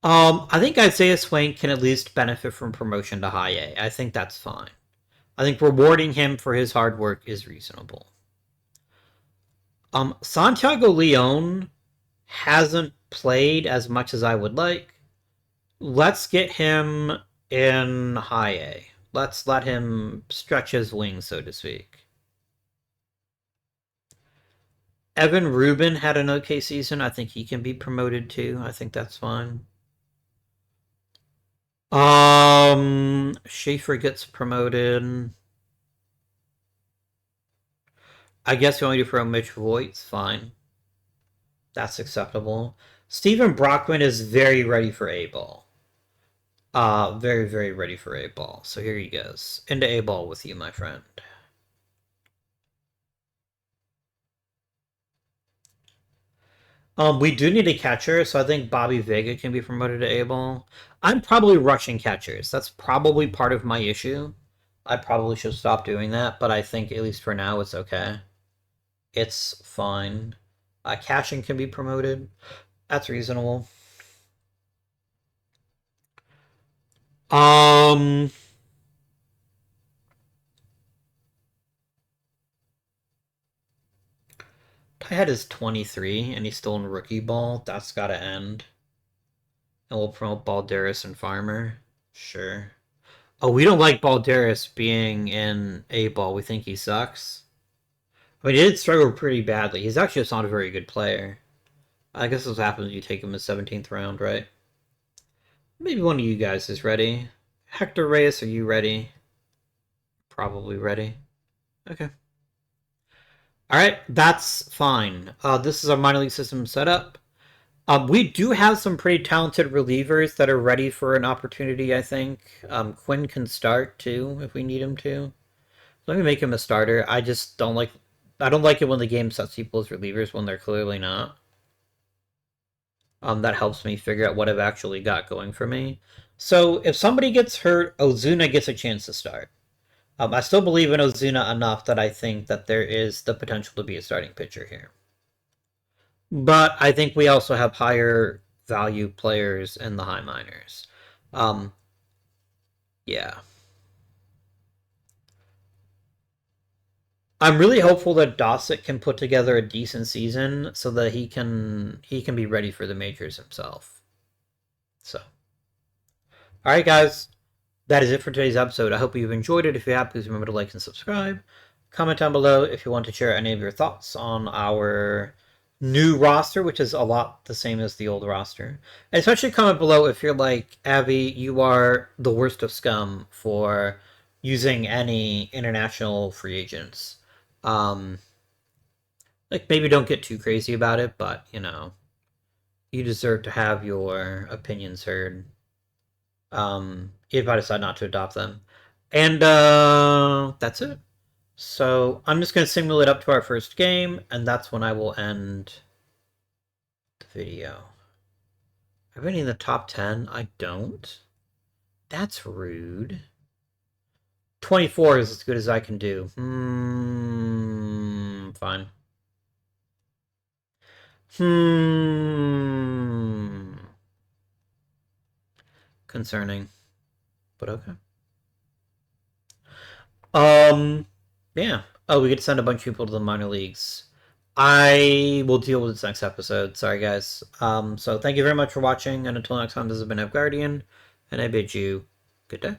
A: I think Isaiah Swain can at least benefit from promotion to high A. I think that's fine. I think rewarding him for his hard work is reasonable. Santiago Leon hasn't played as much as I would like. Let's get him in high A. Let's let him stretch his wings, so to speak. Evan Rubin had an okay season. I think he can be promoted too. I think that's fine. Schaefer gets promoted. I guess you want me to promote Mitch Voigt's fine. That's acceptable. Steven Brockman is very ready for A-ball. Very, very ready for A-ball. So here he goes. Into A-ball with you, my friend. We do need a catcher, so I think Bobby Vega can be promoted to A-ball. I'm probably rushing catchers. That's probably part of my issue. I probably should stop doing that, but I think at least for now it's okay. It's fine. Cashing can be promoted. That's reasonable. Um, Tyhead is 23, and he's still in rookie ball. That's gotta end. And we'll promote Balderas and Farmer. Sure. Oh, we don't like Balderas being in A-ball. We think he sucks. I mean, he did struggle pretty badly. He's actually just not a very good player. I guess this happens when you take him in the 17th round, right? Maybe one of you guys is ready. Hector Reyes, are you ready? Probably ready. Okay. Alright, that's fine. This is our minor league system setup. We do have some pretty talented relievers that are ready for an opportunity, I think. Quinn can start, too, if we need him to. Let me make him a starter. I just don't like... I don't like it when the game sets people as relievers when they're clearly not. That helps me figure out what I've actually got going for me. So, if somebody gets hurt, Ozuna gets a chance to start. I still believe in Ozuna enough that I think that there is the potential to be a starting pitcher here. But I think we also have higher value players in the high minors. Yeah. I'm really hopeful that Dossett can put together a decent season so that he can be ready for the majors himself. So, all right, guys, that is it for today's episode. I hope you've enjoyed it. If you have, please remember to like and subscribe. Comment down below if you want to share any of your thoughts on our new roster, which is a lot the same as the old roster. And especially comment below if you're like, Avi, you are the worst of scum for using any international free agents. Like, maybe don't get too crazy about it, but, you know, you deserve to have your opinions heard. If I decide not to adopt them. And, that's it. So, I'm just going to simulate up to our first game, and that's when I will end the video. Have any in the top 10? I don't. That's rude. 24 is as good as I can do. Fine. Concerning. But okay. Yeah. Oh, we get to send a bunch of people to the minor leagues. I will deal with this next episode. Sorry, guys. So thank you very much for watching, and until next time, this has been Guardian, and I bid you good day.